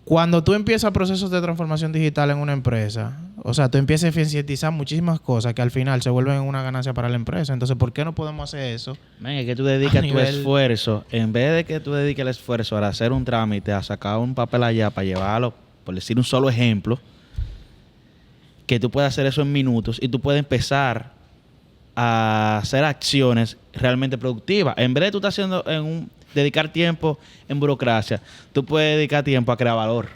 cuando tú empiezas procesos de transformación digital en una empresa, o sea, tú empiezas a eficientizar muchísimas cosas que al final se vuelven una ganancia para la empresa. Entonces, ¿por qué no podemos hacer eso? Men, es que tú dedicas A tu nivel- esfuerzo, en vez de que tú dediques el esfuerzo a hacer un trámite, a sacar un papel allá para llevarlo, por decir un solo ejemplo, que tú puedes hacer eso en minutos y tú puedes empezar a hacer acciones realmente productivas. En vez de tú estás haciendo dedicar tiempo en burocracia, tú puedes dedicar tiempo a crear valor.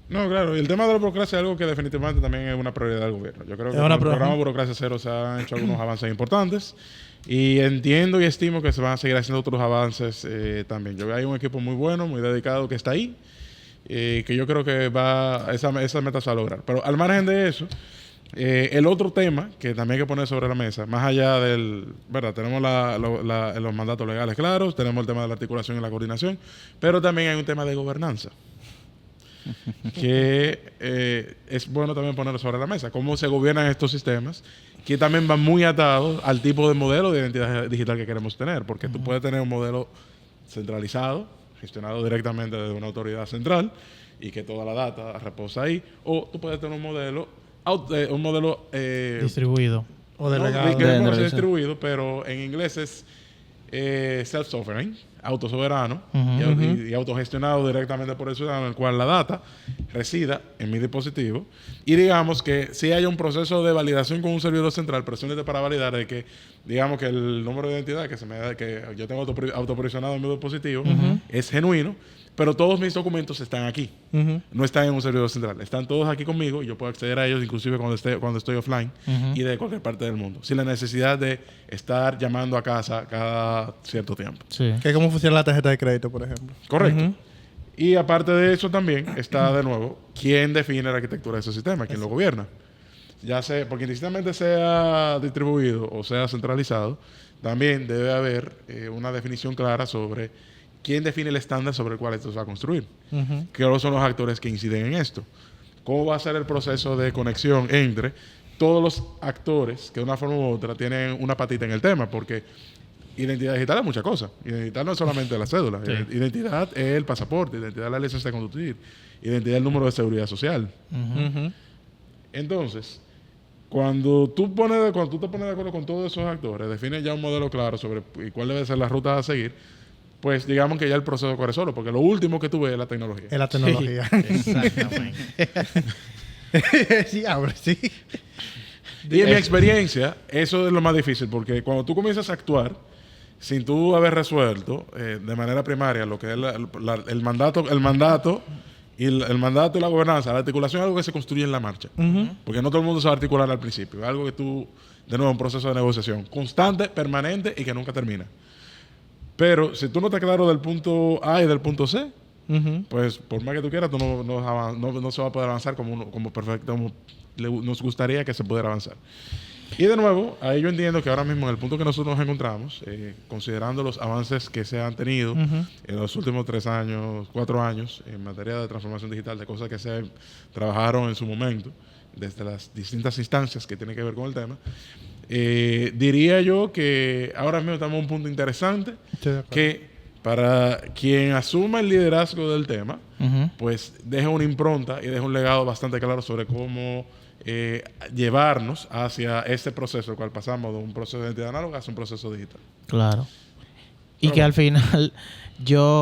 No, claro, y el tema de la burocracia es algo que definitivamente también es una prioridad del gobierno. Yo creo que Es con una el programa Burocracia Cero se han hecho algunos avances importantes y entiendo y estimo que se van a seguir haciendo otros avances también. Yo veo ahí un equipo muy bueno, muy dedicado que está ahí, que yo creo que esa meta se va a lograr. Pero al margen de eso, el otro tema que también hay que poner sobre la mesa, más allá ¿verdad? Tenemos los mandatos legales claros, tenemos el tema de la articulación y la coordinación, pero también hay un tema de gobernanza que es bueno también ponerlo sobre la mesa. Cómo se gobiernan estos sistemas, que también van muy atados al tipo de modelo de identidad digital que queremos tener, porque tú puedes tener un modelo centralizado, gestionado directamente desde una autoridad central y que toda la data reposa ahí, o tú puedes tener un modelo Distribuido. O no, delegado. que no sea distribuido, pero en inglés es self-sovereign, autosoberano y autogestionado directamente por el ciudadano, en el cual la data resida en mi dispositivo. Y digamos que si hay un proceso de validación con un servidor central, presionante para validar de que, digamos que el número de identidad que yo tengo autoprovisionado en mi dispositivo es genuino, pero todos mis documentos están aquí. No están en un servidor central. Están todos aquí conmigo y yo puedo acceder a ellos inclusive cuando estoy offline y de cualquier parte del mundo, sin la necesidad de estar llamando a casa cada cierto tiempo. Sí. Que es como funciona la tarjeta de crédito, por ejemplo. Correcto. Y aparte de eso también está de nuevo quién define la arquitectura de ese sistema, quién lo gobierna. Ya sea, porque indistintamente sea distribuido o sea centralizado, también debe haber una definición clara sobre quién define el estándar sobre el cual esto se va a construir. ¿Qué son los actores que inciden en esto? ¿Cómo va a ser el proceso de conexión entre todos los actores que de una forma u otra tienen una patita en el tema? Porque identidad digital es muchas cosas. Identidad no es solamente la cédula. Sí. Identidad es el pasaporte, identidad es la licencia de conducir, identidad es el número de seguridad social. Entonces, cuando tú te pones de acuerdo con todos esos actores, defines ya un modelo claro sobre cuál debe ser la ruta a seguir, pues digamos que ya el proceso corre solo, porque lo último que tú ves es la tecnología. Es la tecnología. Exactamente. Sí, ahora sí. Y en mi experiencia, eso es lo más difícil, porque cuando tú comienzas a actuar sin tú haber resuelto de manera primaria lo que es el mandato y el mandato y la gobernanza, la articulación es algo que se construye en la marcha, porque no todo el mundo sabe articular al principio, es algo que tú, de nuevo, un proceso de negociación constante, permanente y que nunca termina. Pero si tú no estás claro del punto A y del punto C, pues por más que tú quieras, tú no se va a poder avanzar como nos gustaría que se pudiera avanzar. Y de nuevo, ahí yo entiendo que ahora mismo en el punto que nosotros nos encontramos, considerando los avances que se han tenido en los últimos 4 años en materia de transformación digital, de cosas que se trabajaron en su momento, desde las distintas instancias que tienen que ver con el tema, diría yo que ahora mismo estamos en un punto interesante que para quien asuma el liderazgo del tema, pues deja una impronta y deja un legado bastante claro sobre cómo llevarnos hacia ese proceso, el cual pasamos de un proceso de identidad análoga a un proceso digital. Claro. Y que al final,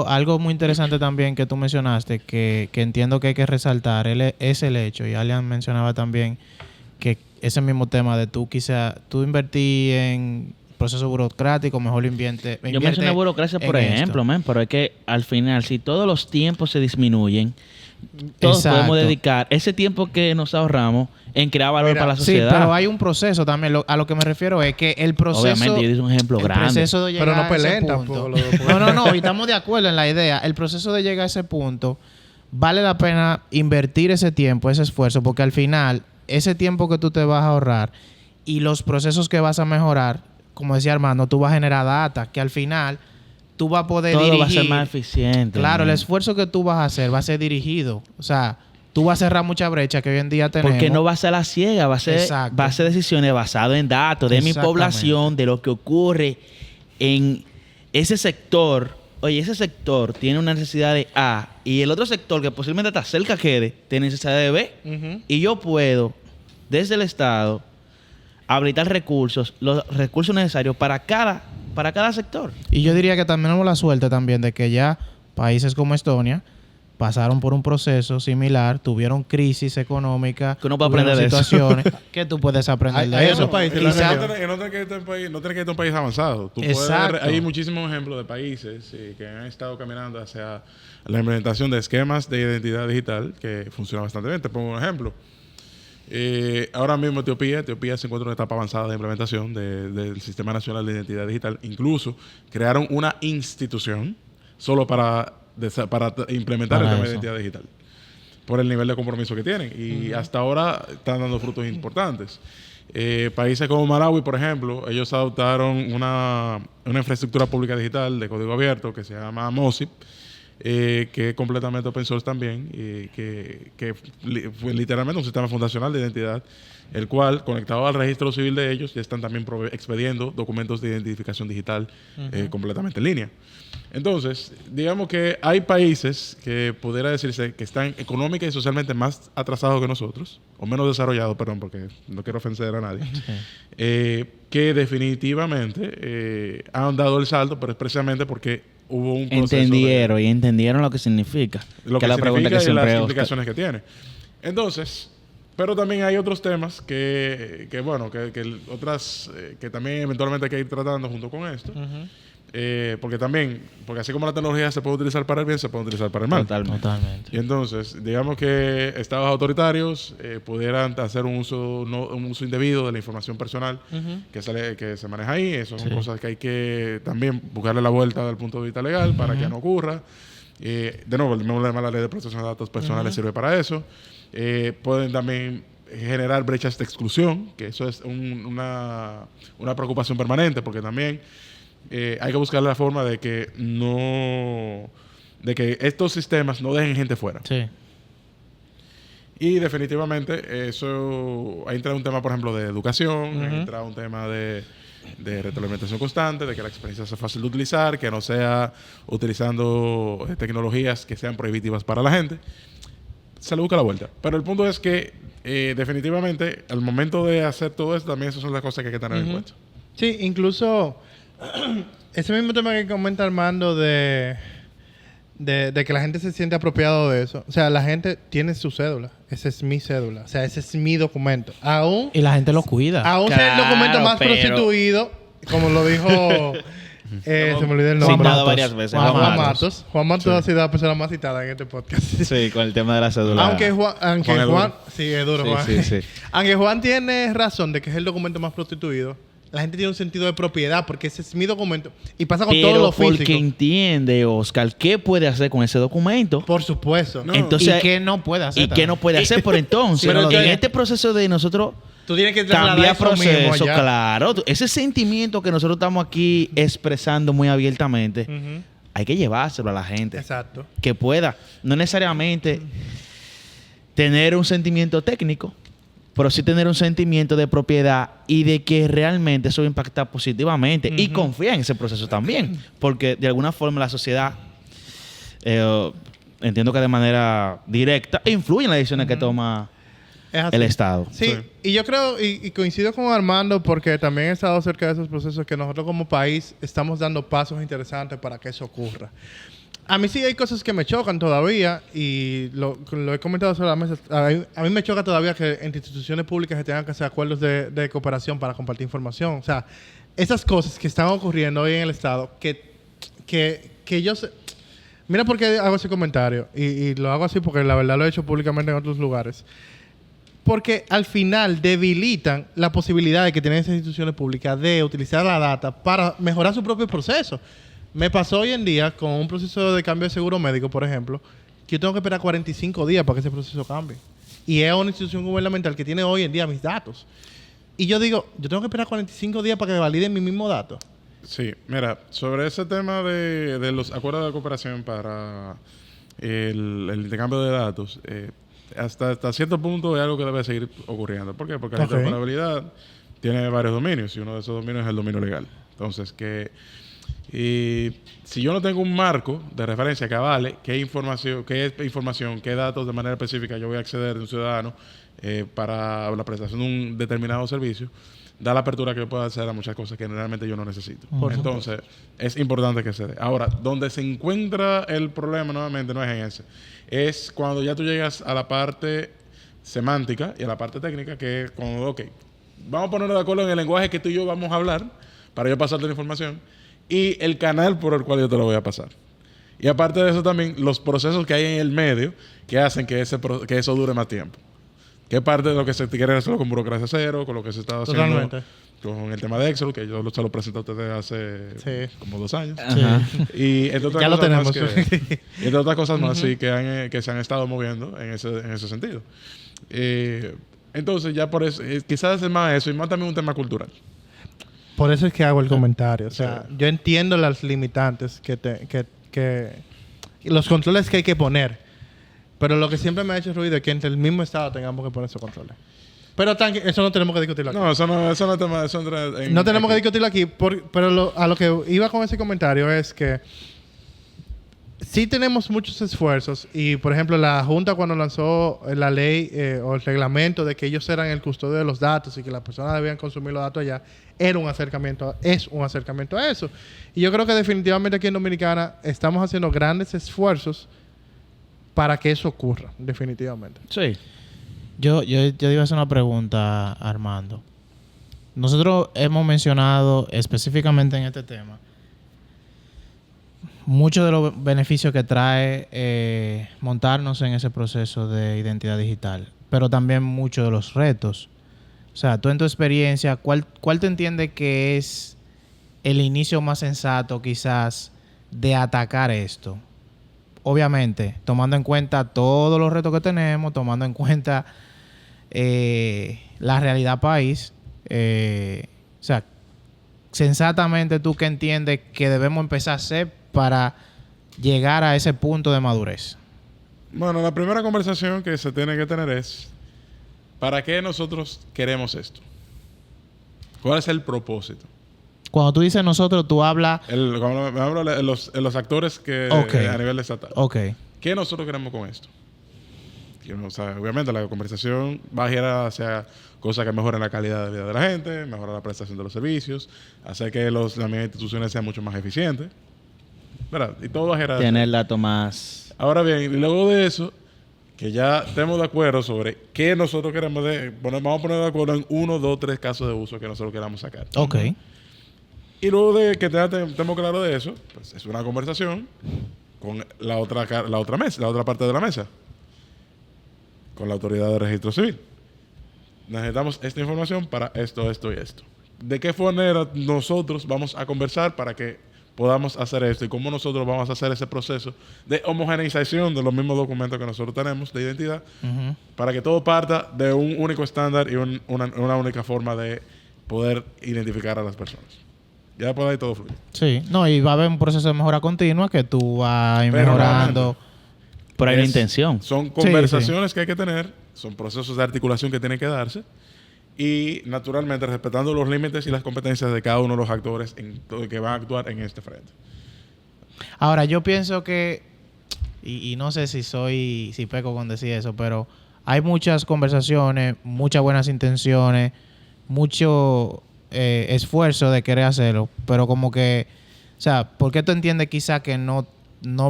algo muy interesante también que tú mencionaste, que entiendo que hay que resaltar, es el hecho, y Alian mencionaba también que ese mismo tema de tú invertí en proceso burocrático, mejor invierte. Yo mencioné burocracia, por ejemplo, pero es que al final, si todos los tiempos se disminuyen, todos podemos dedicar ese tiempo que nos ahorramos en crear valor para la sociedad. Sí, pero hay un proceso también. A lo que me refiero es que el proceso... Obviamente, yo hice un ejemplo grande. Proceso de llegar pero no a ese peleen punto. tampoco. No, y estamos de acuerdo en la idea. El proceso de llegar a ese punto, vale la pena invertir ese tiempo, ese esfuerzo, porque al final, ese tiempo que tú te vas a ahorrar y los procesos que vas a mejorar, como decía Armando, tú vas a generar data, que al final tú vas a poder todo dirigir. va a ser más eficiente. Claro, el esfuerzo que tú vas a hacer va a ser dirigido. O sea, tú vas a cerrar mucha brecha que hoy en día tenemos. Porque no va a ser la ciega, va a ser decisiones basadas en datos de mi población, de lo que ocurre en ese sector. Oye, ese sector tiene una necesidad de A y el otro sector que posiblemente está cerca quede, tiene necesidad de B. Y yo puedo, desde el Estado, habilitar los recursos necesarios para cada sector. Y yo diría que también tenemos la suerte también de que ya países como Estonia pasaron por un proceso similar, tuvieron crisis económica, que uno puede aprender de situaciones que tú puedes aprender de eso. No tienes que ir a un país avanzado. Hay muchísimos ejemplos de países que han estado caminando hacia la implementación de esquemas de identidad digital que funcionan bastante bien. Te pongo un ejemplo. Ahora mismo Etiopía se encuentra en una etapa avanzada de implementación del Sistema Nacional de Identidad Digital. Incluso crearon una institución solo para implementar el tema de identidad digital por el nivel de compromiso que tienen. Y hasta ahora están dando frutos importantes. Países como Malawi, por ejemplo, ellos adoptaron una infraestructura pública digital de código abierto que se llama MOSIP, que es completamente open source también, que fue literalmente un sistema fundacional de identidad, el cual, conectado al registro civil de ellos, ya están también expediendo documentos de identificación digital completamente en línea. Entonces, digamos que hay países que pudiera decirse que están económica y socialmente más atrasados que nosotros, o menos desarrollados, perdón, porque no quiero ofender a nadie, que definitivamente han dado el salto, pero es precisamente porque hubo un proceso entendieron lo que significa. Lo que la pregunta que significa y siempre las implicaciones que tiene. Entonces, pero también hay otros temas que otras que también eventualmente hay que ir tratando junto con esto. Porque así como la tecnología se puede utilizar para el bien, se puede utilizar para el mal. Totalmente. Y entonces, digamos que estados autoritarios pudieran hacer un uso indebido de la información personal que se maneja ahí. Eso son cosas que hay que también buscarle la vuelta desde el punto de vista legal para que no ocurra. De nuevo, la ley de protección de datos personales sirve para eso. Pueden también generar brechas de exclusión, que eso es una preocupación permanente, porque también hay que buscar la forma de que estos sistemas no dejen gente fuera. Sí. Y definitivamente eso ha entrado un tema, por ejemplo, de educación, ha entrado un tema de retroalimentación constante, de que la experiencia sea fácil de utilizar, que no sea utilizando tecnologías que sean prohibitivas para la gente. se le busca la vuelta. Pero el punto es que definitivamente al momento de hacer todo esto, también esas son las cosas que hay que tener en cuenta. Sí, incluso ese mismo tema que comenta Armando de que la gente se siente apropiado de eso. O sea, la gente tiene su cédula. Esa es mi cédula. O sea, ese es mi documento. Aún Y la gente lo cuida. sea el documento más pero- prostituido, como lo dijo... se me olvidó el nombre. Citado varias veces. Juan Matos. Juan Matos ha sido la persona más citada en este podcast. Sí, con el tema de la cédula. Aunque Juan es duro. sí, es duro, Sí, Juan. sí, sí. Aunque Juan tiene razón de que es el documento más prostituido, la gente tiene un sentido de propiedad porque ese es mi documento y pasa con todo Pero lo físico. porque entiende, Oscar, qué puede hacer con ese documento. Por supuesto. No. Entonces, ¿Y qué no puede hacer? ¿y qué no puede hacer? Pero entonces, Sí, pero en que- este proceso de nosotros Tú tienes que trasladar cambiar eso mismo proceso, allá. claro. Ese sentimiento que nosotros estamos aquí expresando muy abiertamente, Ujú. hay que llevárselo a la gente. Exacto. Que pueda, no necesariamente tener un sentimiento técnico, pero sí tener un sentimiento de propiedad y de que realmente eso va a impactar positivamente y confía en ese proceso también, porque de alguna forma la sociedad, entiendo que de manera directa, influye en las decisiones que toma Es así. el Estado. Sí, Sí. y yo creo, y coincido con Armando porque también he estado cerca de esos procesos que nosotros como país estamos dando pasos interesantes para que eso ocurra. A mí sí hay cosas que me chocan todavía y lo he comentado sobre la mesa. A mí me choca todavía que entre instituciones públicas se tengan que hacer acuerdos de cooperación para compartir información. O sea, esas cosas que están ocurriendo hoy en el Estado que yo sé... Mira por qué hago ese comentario y lo hago así porque la verdad lo he hecho públicamente en otros lugares. Porque al final debilitan la posibilidad de que tienen esas instituciones públicas de utilizar la data para mejorar su propio proceso. Me pasó hoy en día con un proceso de cambio de seguro médico, por ejemplo, que yo tengo que esperar 45 días para que ese proceso cambie. Y es una institución gubernamental que tiene hoy en día mis datos. Y yo digo, yo tengo que esperar 45 días para que validen mi mismo dato. Sí, mira, sobre ese tema de los acuerdos de cooperación para el intercambio de datos, hasta cierto punto es algo que debe seguir ocurriendo. ¿Por qué? Porque la Ok. interoperabilidad tiene varios dominios y uno de esos dominios es el dominio legal. Entonces, y si yo no tengo un marco de referencia que avale qué información, qué datos de manera específica yo voy a acceder de un ciudadano para la prestación de un determinado servicio, da la apertura que yo pueda hacer a muchas cosas que realmente yo no necesito. Entonces, es importante que se dé. Ahora, donde se encuentra el problema nuevamente no es en ese. Es cuando ya tú llegas a la parte semántica y a la parte técnica, que es cuando, ok, vamos a ponernos de acuerdo en el lenguaje que tú y yo vamos a hablar para yo pasarte la información y el canal por el cual yo te lo voy a pasar. Y aparte de eso también, los procesos que hay en el medio que hacen que eso dure más tiempo. Que es parte de lo que se quiere hacerlo con burocracia cero, con lo que se está haciendo Totalmente. con el tema de Excel, que yo se lo presenté a ustedes hace Sí. como 2 años. Ajá. Y entre otras Ya lo cosas más tenemos. y entre otras cosas más, sí, que se han estado moviendo en ese sentido. Entonces, ya por eso, quizás es más eso y más también un tema cultural. Por eso es que hago el comentario. O sea, yo entiendo las limitantes que los controles que hay que poner. Pero lo que siempre me ha hecho ruido es que entre el mismo Estado tengamos que poner esos controles. Pero eso no tenemos que discutirlo aquí. No, eso no es tema. Eso entra No tenemos que discutirlo aquí. Pero a lo que iba con ese comentario es que sí tenemos muchos esfuerzos y, por ejemplo, la Junta cuando lanzó la ley o el reglamento de que ellos eran el custodio de los datos y que las personas debían consumir los datos allá, es un acercamiento a eso. Y yo creo que definitivamente aquí en Dominicana estamos haciendo grandes esfuerzos para que eso ocurra, definitivamente. Sí. Yo iba a hacer una pregunta, Armando. Nosotros hemos mencionado específicamente en este tema muchos de los beneficios que trae montarnos en ese proceso de identidad digital, pero también muchos de los retos. O sea, tú en tu experiencia, ¿cuál te entiendes que es el inicio más sensato quizás de atacar esto? Obviamente, tomando en cuenta todos los retos que tenemos, tomando en cuenta la realidad país. O sea, sensatamente, ¿tú qué entiendes que debemos empezar a hacer para llegar a ese punto de madurez? Bueno, la primera conversación que se tiene que tener es ¿para qué nosotros queremos esto? ¿Cuál es el propósito? Cuando tú dices nosotros, tú hablas... Cuando me hablo de los actores que Ok. a nivel estatal. Ok. ¿Qué nosotros queremos con esto? O sea, obviamente la conversación va a girar hacia cosas que mejoren la calidad de vida de la gente, mejorar la prestación de los servicios, hacer que las mismas instituciones sean mucho más eficientes, ¿verdad? Y todo va a girar hacia Tener datos más... Ahora bien, y luego de eso, que ya estemos de acuerdo sobre qué nosotros queremos vamos a poner de acuerdo en 1, 2, 3 casos de uso que nosotros queramos sacar. Ok. Y luego de que estemos claros de eso, pues es una conversación con la otra mesa, la otra parte de la mesa, con la autoridad de registro civil. Necesitamos esta información para esto, esto y esto. ¿De qué manera nosotros vamos a conversar para que podamos hacer esto y cómo nosotros vamos a hacer ese proceso de homogeneización de los mismos documentos que nosotros tenemos de identidad para que todo parta de un único estándar y una única forma de poder identificar a las personas? Ya por ahí todo fluye. Sí. No, y va a haber un proceso de mejora continua que tú vas a ir Pero mejorando. Pero hay una intención. Son conversaciones que hay que tener, son procesos de articulación que tienen que darse y naturalmente respetando los límites y las competencias de cada uno de los actores que van a actuar en este frente. Ahora, yo pienso que, y no sé si peco con decir eso, pero hay muchas conversaciones, muchas buenas intenciones, mucho esfuerzo de querer hacerlo, pero como que, o sea, ¿por qué tú entiendes quizá que no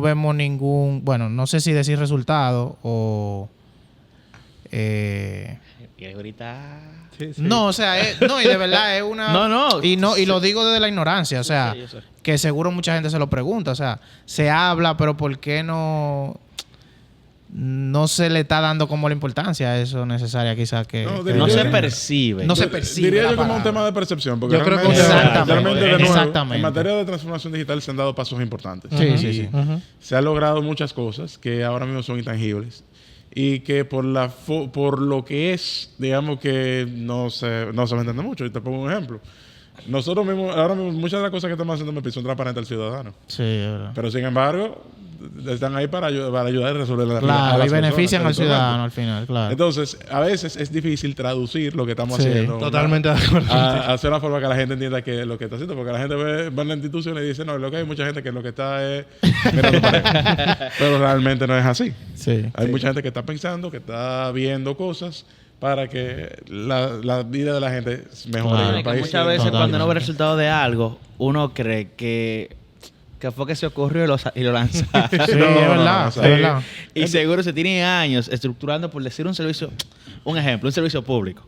vemos ningún, bueno, no sé si decir resultado o... Y ahorita... Sí, sí. No, o sea, no, y de verdad es una... No. Y lo digo desde la ignorancia, o sea, yo sé. que seguro mucha gente se lo pregunta, o sea, se habla, pero ¿por qué no se le está dando como la importancia a eso necesaria quizás que... No, No se Diría- percibe. No se percibe Diría la yo como un palabra. tema de percepción, porque Yo creo que Exactamente. de nuevo, Exactamente. en materia de transformación digital se han dado pasos importantes. Sí, Y sí, sí. se han logrado muchas cosas que ahora mismo son intangibles y que por lo que es, digamos que no se me entiende mucho. Y te pongo un ejemplo. Nosotros mismos, ahora mismo, muchas de las cosas que estamos haciendo en MPI son transparentes al ciudadano. Sí, es verdad. Pero sin embargo, están ahí para ayudar a resolver a Claro, las y benefician al personas, ciudadano al final, claro. Entonces, a veces es difícil traducir lo que estamos Sí, haciendo. Totalmente de acuerdo. A hacer una forma que la gente entienda que lo que está haciendo, porque la gente va en la institución y dice, no, lo que hay mucha gente que lo que está es mirando pareja. Pero realmente no es así. Sí. Hay mucha gente que está pensando, que está viendo cosas para que la vida de la gente mejore Claro. en el Que país. muchas veces Totalmente. cuando uno ve el resultado de algo, uno cree que fue que se ocurrió y lo lanzaron. Sí, No, es no, verdad, no, es o sea, verdad. Y seguro se tiene años estructurando, por decir un servicio, un ejemplo, un servicio público,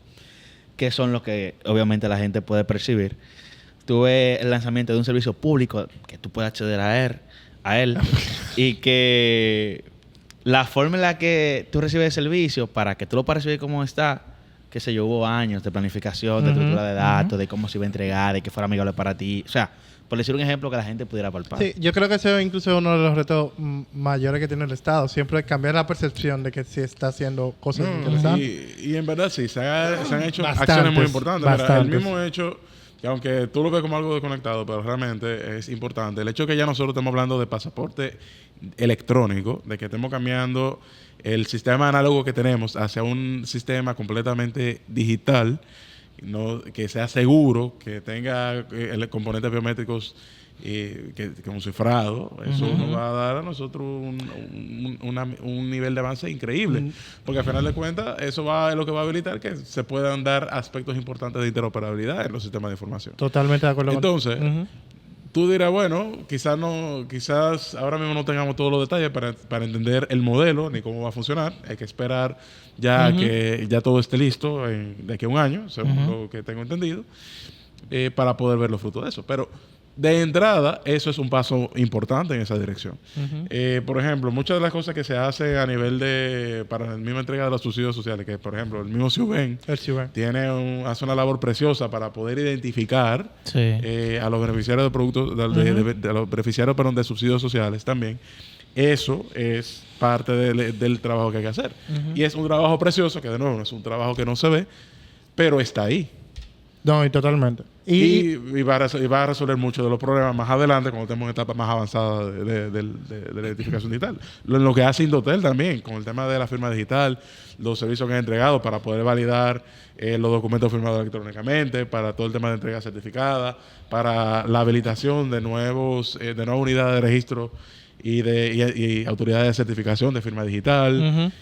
que son los que obviamente la gente puede percibir. Tuve el lanzamiento de un servicio público que tú puedes acceder a él y que la forma en la que tú recibes el servicio, para que tú lo puedas recibir como está, qué sé yo, hubo años de planificación, de estructura de datos, de cómo se iba a entregar, de que fuera amigable para ti. O sea, por decir un ejemplo que la gente pudiera palpar. Sí, yo creo que ese es incluso uno de los retos mayores que tiene el Estado. Siempre cambiar la percepción de que sí está haciendo cosas interesantes. Y en verdad sí, se han hecho Bastantes, acciones muy importantes. Mira, el bastantes. mismo hecho, que aunque tú lo ves como algo desconectado, pero realmente es importante. El hecho que ya nosotros estamos hablando de pasaporte electrónico, de que estemos cambiando el sistema análogo que tenemos hacia un sistema completamente digital, que sea seguro, que tenga componentes biométricos con cifrado, eso nos va a dar a nosotros un nivel de avance increíble. Porque al final de cuentas, eso es lo que va a habilitar que se puedan dar aspectos importantes de interoperabilidad en los sistemas de información. Totalmente de acuerdo Entonces, Ujú. tú dirás, bueno, quizás ahora mismo no tengamos todos los detalles para entender el modelo ni cómo va a funcionar. Hay que esperar ya que ya todo esté listo de aquí a un año, según lo que tengo entendido, para poder ver los frutos de eso. Pero de entrada, eso es un paso importante en esa dirección. Por ejemplo, muchas de las cosas que se hacen a nivel para la misma entrega de los subsidios sociales, que por ejemplo el mismo CIUBEN El Ciber. hace una labor preciosa para poder identificar Sí. a los beneficiarios de productos, de los beneficiarios perdón, de subsidios sociales también. Eso es parte del trabajo que hay que hacer. Y es un trabajo precioso, que de nuevo no es un trabajo que no se ve, pero está ahí. No, y totalmente. Y va a resolver muchos de los problemas más adelante cuando estemos en etapas más avanzadas de la identificación digital. Lo que hace Indotel también, con el tema de la firma digital, los servicios que han entregado para poder validar los documentos firmados electrónicamente, para todo el tema de entrega certificada, para la habilitación de nuevas unidades de registro y autoridades de certificación de firma digital.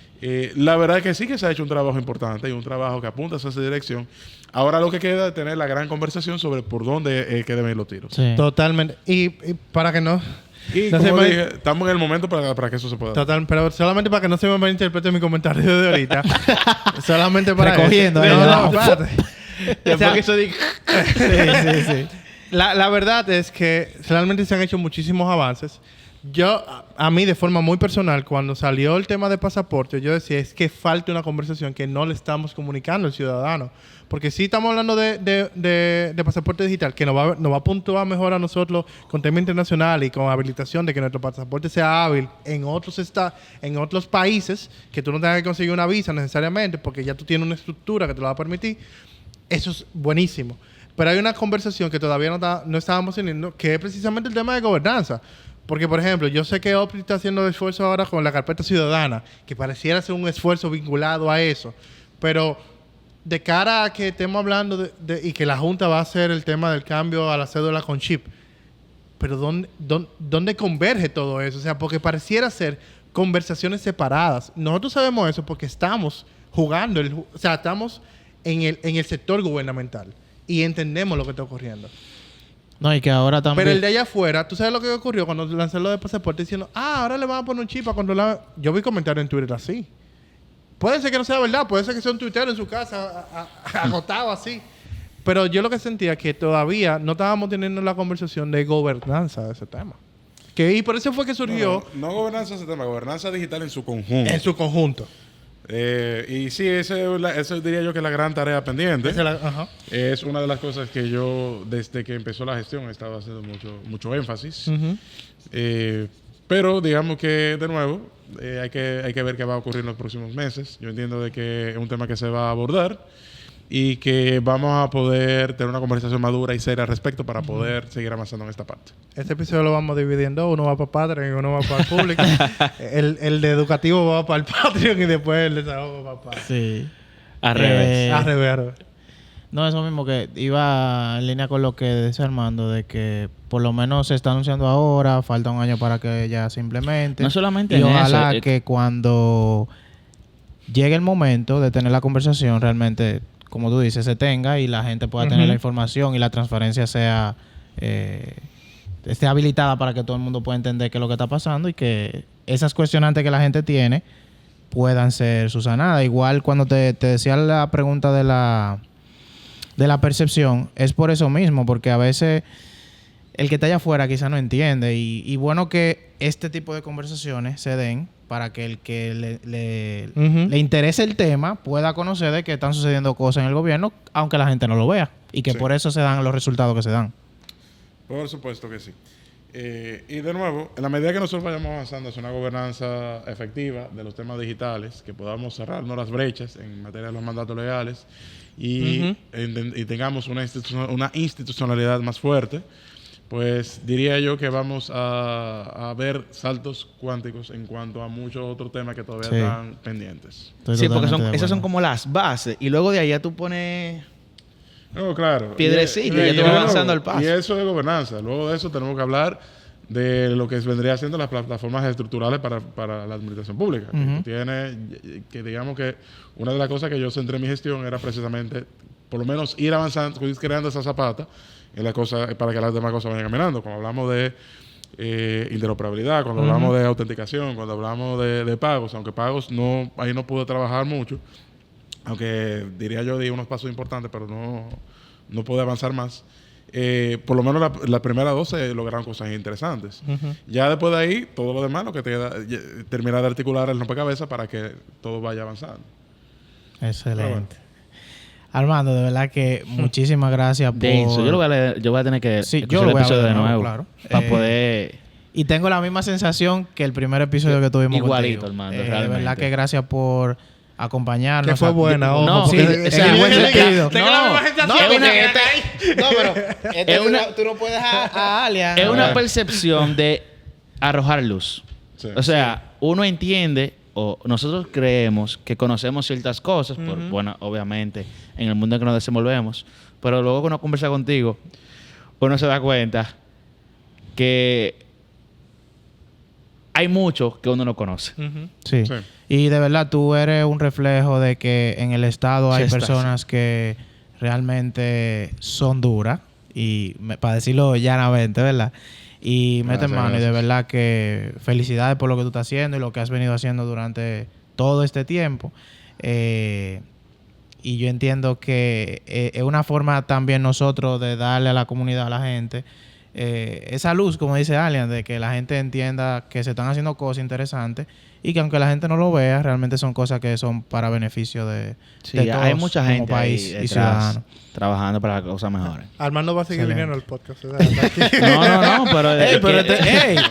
La verdad es que sí que se ha hecho un trabajo importante y un trabajo que apunta hacia esa dirección. Ahora lo que queda es tener la gran conversación sobre por dónde que deben ir los tiros. Sí. Totalmente. Y para que no... Y no como se dije, estamos en el momento para que eso se pueda. Total, pero solamente para que no se me malinterprete mi comentario de ahorita. Solamente para Recogiendo, eso. ¿eh? No, espérate. O sea, eso digo. sí. La verdad es que realmente se han hecho muchísimos avances. Yo, a mí de forma muy personal, cuando salió el tema de pasaporte, yo decía, es que falta una conversación que no le estamos comunicando al ciudadano. Porque sí estamos hablando de pasaporte digital, que nos va a puntuar mejor a nosotros con tema internacional y con habilitación de que nuestro pasaporte sea hábil en otros países, que tú no tengas que conseguir una visa necesariamente, porque ya tú tienes una estructura que te lo va a permitir. Eso es buenísimo. Pero hay una conversación que todavía no estábamos teniendo, que es precisamente el tema de gobernanza. Porque, por ejemplo, yo sé que OPRI está haciendo esfuerzo ahora con la carpeta ciudadana, que pareciera ser un esfuerzo vinculado a eso. Pero de cara a que estemos hablando y que la Junta va a hacer el tema del cambio a la cédula con chip, pero ¿dónde converge todo eso? O sea, porque pareciera ser conversaciones separadas. Nosotros sabemos eso porque estamos jugando, o sea, estamos en el sector gubernamental y entendemos lo que está ocurriendo. No, y que ahora también... Pero el de allá afuera, ¿tú sabes lo que ocurrió cuando lanzaron lo de pasaporte? Diciendo, ahora le van a poner un chip a controlar... Yo vi comentarios en Twitter así. Puede ser que no sea verdad, puede ser que sea un tuitero en su casa, agotado así. Pero yo lo que sentía es que todavía no estábamos teniendo la conversación de gobernanza de ese tema. Y por eso fue que surgió... No gobernanza ese tema, gobernanza digital en su conjunto. En su conjunto. Y sí, eso diría yo que es la gran tarea pendiente. Ajá. Es una de las cosas que yo, desde que empezó la gestión, he estado haciendo mucho énfasis. Pero digamos que, de nuevo, hay que ver qué va a ocurrir en los próximos meses. Yo entiendo de que es un tema que se va a abordar y que vamos a poder tener una conversación madura y seria al respecto para poder seguir avanzando en esta parte. Este episodio lo vamos dividiendo. Uno va para Patreon y uno va para el público. el de educativo va para el Patreon y después el desahogo va para... Sí. Al revés. Al revés. No, eso mismo que iba en línea con lo que decía Armando, de que por lo menos se está anunciando ahora, falta un año para que ya se implemente. No solamente y en ojalá eso, que cuando llegue el momento de tener la conversación, realmente, como tú dices, se tenga y la gente pueda tener la información y la transferencia sea esté habilitada para que todo el mundo pueda entender qué es lo que está pasando y que esas cuestionantes que la gente tiene puedan ser subsanadas. Igual cuando te decía la pregunta de la percepción, es por eso mismo, porque a veces el que está allá afuera quizá no entiende y bueno que este tipo de conversaciones se den para que el que le interese el tema pueda conocer de que están sucediendo cosas en el gobierno, aunque la gente no lo vea, y que Sí. por eso se dan los resultados que se dan. Por supuesto que sí. Y de nuevo, en la medida que nosotros vayamos avanzando hacia una gobernanza efectiva de los temas digitales, que podamos cerrarnos las brechas en materia de los mandatos legales y tengamos una institucionalidad más fuerte, pues diría yo que vamos a ver saltos cuánticos en cuanto a muchos otros temas que todavía Sí. están pendientes. Estoy Sí, porque totalmente de esas son acuerdo. como las bases. Y luego de ahí ya tú pones... No, claro. Piedrecita, Y- ya y- te vas y- avanzando al paso. Y eso es gobernanza. Luego de eso tenemos que hablar de lo que vendría siendo las plataformas estructurales para la administración pública. Que digamos que una de las cosas que yo centré en mi gestión era precisamente, por lo menos, ir avanzando, ir creando esa zapata en la cosa, para que las demás cosas vayan caminando. Cuando hablamos de interoperabilidad, cuando hablamos de autenticación, cuando hablamos de pagos, aunque pagos ahí no pude trabajar mucho, aunque diría yo di unos pasos importantes, pero no pude avanzar más. Por lo menos la primera 12 lograron cosas interesantes. Ya después de ahí, todo lo demás, lo que te queda, terminar de articular el rompecabezas para que todo vaya avanzando. Excelente. Pero bueno. Armando, de verdad que muchísimas gracias por... Denso. Yo lo voy a leer, yo voy a tener que Sí, escuchar yo lo el voy a episodio ver de nuevo. claro. Para poder... Y tengo la misma sensación que el primer episodio que tuvimos Igualito, contigo. Armando, De realmente. verdad que gracias por acompañarnos. Que fue buena, ojo. no, porque sí, en o sea, el buen tengo- sentido. Tengo la misma sensación. no, porque porque no, pero Es una- tú no puedes a Alia. Es una percepción de arrojar luz. Sí. O sea, uno entiende o nosotros creemos que conocemos ciertas cosas, bueno, obviamente, en el mundo en que nos desenvolvemos, pero luego que uno conversa contigo, uno se da cuenta que hay mucho que uno no conoce. Sí. Sí. Y de verdad, tú eres un reflejo de que en el Estado hay Sí, está, personas que realmente son duras. Y para decirlo llanamente, ¿verdad? Y meten Gracias, mano. Y de gracias. verdad que felicidades por lo que tú estás haciendo y lo que has venido haciendo durante todo este tiempo. Y yo entiendo que es una forma también nosotros de darle a la comunidad, a la gente, esa luz, como dice Alian, de que la gente entienda que se están haciendo cosas interesantes y que aunque la gente no lo vea, realmente son cosas que son para beneficio de Sí, todos hay mucha como gente país ahí y detrás ciudadanos. trabajando para que las cosas mejoren. Armando va a seguir Excelente. viniendo al podcast. ¿Verdad? No, pero... Ey, pero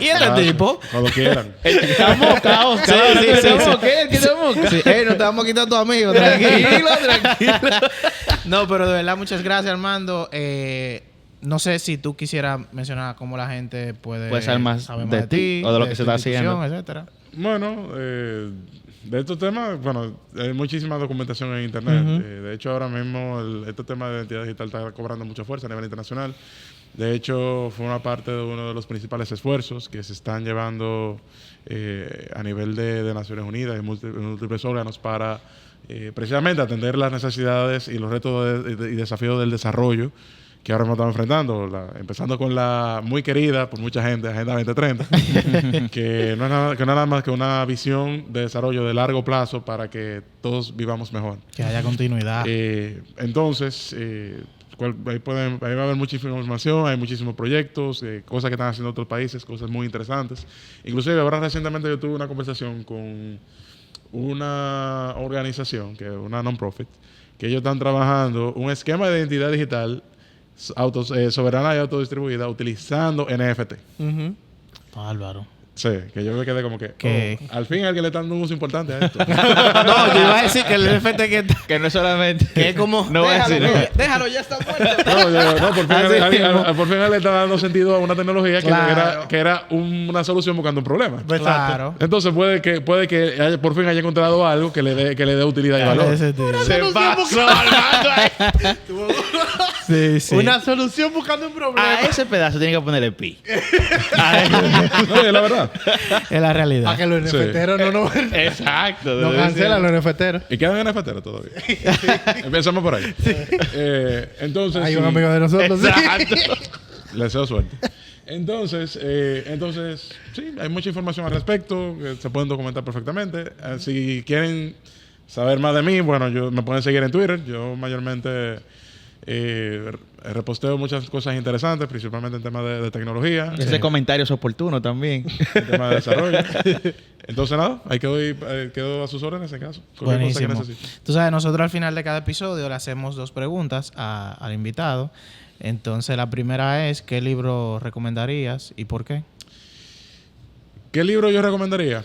¿y este Ah, tipo? Cuando quieran. Estamos caos, Sí, sí, sí, sí. ¿Qué tenemos? Sí, no te vamos a quitar a tu amigo. Tranquilo. No, pero de verdad, muchas gracias, Armando. No sé si tú quisieras mencionar cómo la gente puede saber más saber de ti o de lo que se tu está institución, haciendo. etcétera. Bueno, de estos temas, bueno, hay muchísima documentación en Internet. De hecho, ahora mismo este tema de identidad digital está cobrando mucha fuerza a nivel internacional. De hecho, fue una parte de uno de los principales esfuerzos que se están llevando a nivel de Naciones Unidas y múltiples órganos para precisamente atender las necesidades y los retos y desafíos del desarrollo que ahora nos estamos enfrentando, empezando con la muy querida por mucha gente, Agenda 2030, que no es nada más que una visión de desarrollo de largo plazo para que todos vivamos mejor. Que haya continuidad. Entonces, ahí va a haber muchísima información, hay muchísimos proyectos, cosas que están haciendo otros países, cosas muy interesantes. Inclusive ahora recientemente yo tuve una conversación con una organización, que es una non-profit, que ellos están trabajando un esquema de identidad digital soberana y autodistribuida utilizando NFT. Bárbaro. Sí, que yo me quedé como que ¿Qué? al fin alguien le está dando un uso importante a esto. No, yo iba a decir que el NFT Que no es solamente... que es como... No voy a decir nada. Déjalo, ya está muerto. Por fin le está dando sentido a una tecnología Claro. que era una solución buscando un problema. Claro. Entonces puede que por fin haya encontrado algo que le dé utilidad y valor. Ese tío. Se pasó, Armando. Sí, sí. Una solución buscando un problema. A ese pedazo tiene que ponerle pi. No, es la verdad. Es la realidad. Para que los Sí. NFTeros no Exacto. no cancelan los NFTeros. Y quedan en NFTero todavía. Empezamos por ahí. Entonces, Hay sí, un amigo de nosotros. sí. le deseo suerte. Entonces, sí, hay mucha información al respecto que se pueden documentar perfectamente. Si quieren saber más de mí, bueno, me pueden seguir en Twitter. Yo mayormente reposteo muchas cosas interesantes, principalmente en temas de tecnología, Ese comentario es oportuno también. en temas de desarrollo. Entonces, nada, ahí quedo a sus órdenes en caso. Cualquier cosa que Buenísimo. necesiten. Tú sabes, nosotros al final de cada episodio le hacemos 2 preguntas al invitado. Entonces, la primera es, ¿qué libro recomendarías y por qué? ¿Qué libro yo recomendaría?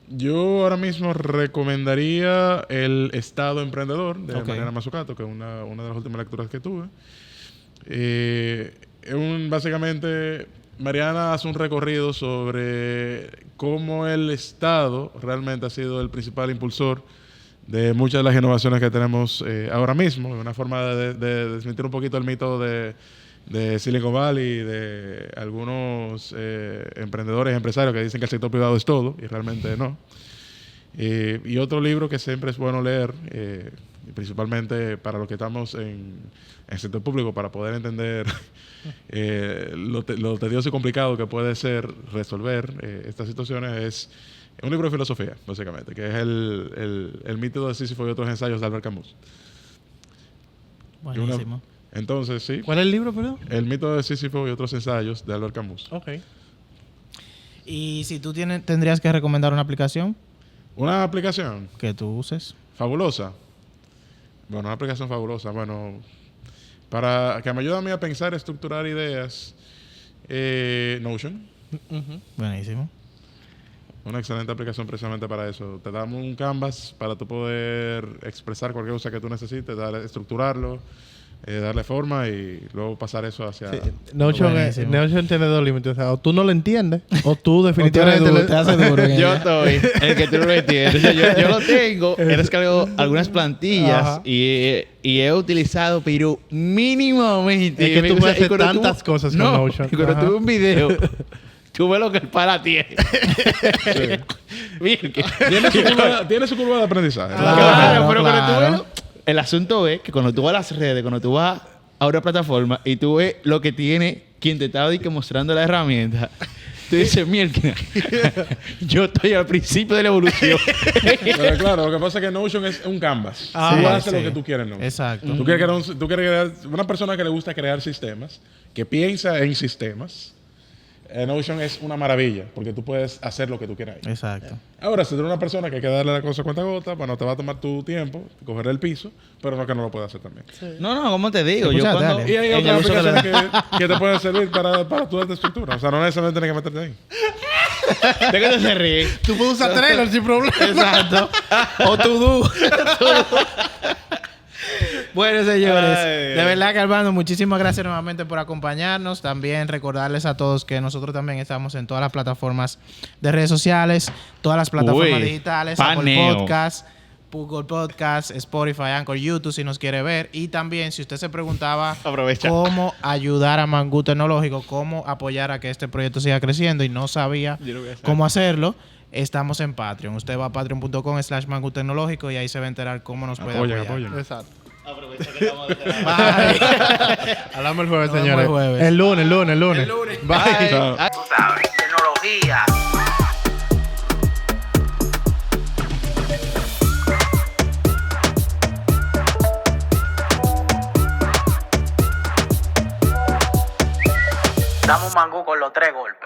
Yo ahora mismo recomendaría El Estado Emprendedor de Ok. Mariana Mazzucato, que es una de las últimas lecturas que tuve. Básicamente, Mariana hace un recorrido sobre cómo el Estado realmente ha sido el principal impulsor de muchas de las innovaciones que tenemos ahora mismo. Una forma de desmentir un poquito el mito de Silicon Valley, de algunos emprendedores, empresarios que dicen que el sector privado es todo, y realmente no. Y otro libro que siempre es bueno leer, principalmente para los que estamos en el sector público, para poder entender lo tedioso y complicado que puede ser resolver estas situaciones, es un libro de filosofía, básicamente, que es el mito de Sísifo y otros ensayos de Albert Camus. Buenísimo. Entonces, sí, ¿Cuál es el libro, perdón? el mito de Sísifo y otros ensayos de Albert Camus. Ok. Y si tú tendrías que recomendar una aplicación Una aplicación que tú uses. fabulosa. Bueno, una aplicación fabulosa. Bueno, para que me ayude a mí a pensar, estructurar ideas, Notion. Buenísimo. Una excelente aplicación precisamente para eso. Te damos un canvas para tú poder expresar cualquier cosa que tú necesites, estructurarlo, darle forma y luego pasar eso hacia... Notion Buenísimo. tiene 2 límites. O sea, o tú no lo entiendes, o tú definitivamente... te hace duro. en Yo ella. estoy el que tú no lo entiendes. O sea, yo lo tengo, he descargado algunas plantillas Ajá. y he utilizado, pero mínimamente. Es que tú O sea, puedes hacer y cuando tantas cosas con no, Notion. y cuando Ajá. tuve un video Tú ves lo que el pana tiene. Bien, Tiene su curva de aprendizaje. Claro, pero cuando tú claro. ves... El asunto es que cuando tú vas a las redes, cuando tú vas a una plataforma y tú ves lo que tiene quien te estaba mostrando la herramienta, tú dices, mierda, yo estoy al principio de la evolución. Pero claro, lo que pasa es que Notion es un canvas. Tú haces lo que tú quieres en Notion. Exacto. Tú quieres crear una persona que le gusta crear sistemas, que piensa en sistemas. Notion es una maravilla, porque tú puedes hacer lo que tú quieras ahí. Exacto. Ahora, si tú eres una persona que hay que darle la cosa cuenta gota, bueno, te va a tomar tu tiempo, coger el piso, pero no que no lo puedas hacer también. No, como te digo, Escucha, yo cuando... dale. Y hay en el otras uso que le aplicaciones que te pueden servir para tu alta estructura. O sea, no necesariamente tienes que meterte ahí. ¿De qué te se ríe? Tú puedes usar Trello sin problema. Exacto. O To-Do. Bueno, señores, Ay, de verdad que Armando, muchísimas gracias nuevamente por acompañarnos. También recordarles a todos que nosotros también estamos en todas las plataformas de redes sociales, todas las plataformas Uy, digitales, paneo. Apple Podcast, Google Podcast, Spotify, Anchor, YouTube, si nos quiere ver. Y también, si usted se preguntaba Aprovecha. cómo ayudar a Mangú Tecnológico, cómo apoyar a que este proyecto siga creciendo y no sabía Yo lo voy a hacer. cómo hacerlo, estamos en Patreon. Usted va a patreon.com/Mangú Tecnológico y ahí se va a enterar cómo nos puede apoyar. Apoyen. Exacto. Aprovecha que estamos de Bye. Hablamos el jueves, Nos vemos señores. el jueves. El lunes. Bye. Chao. Tú sabes, tecnología. Damos mangú con los 3 golpes.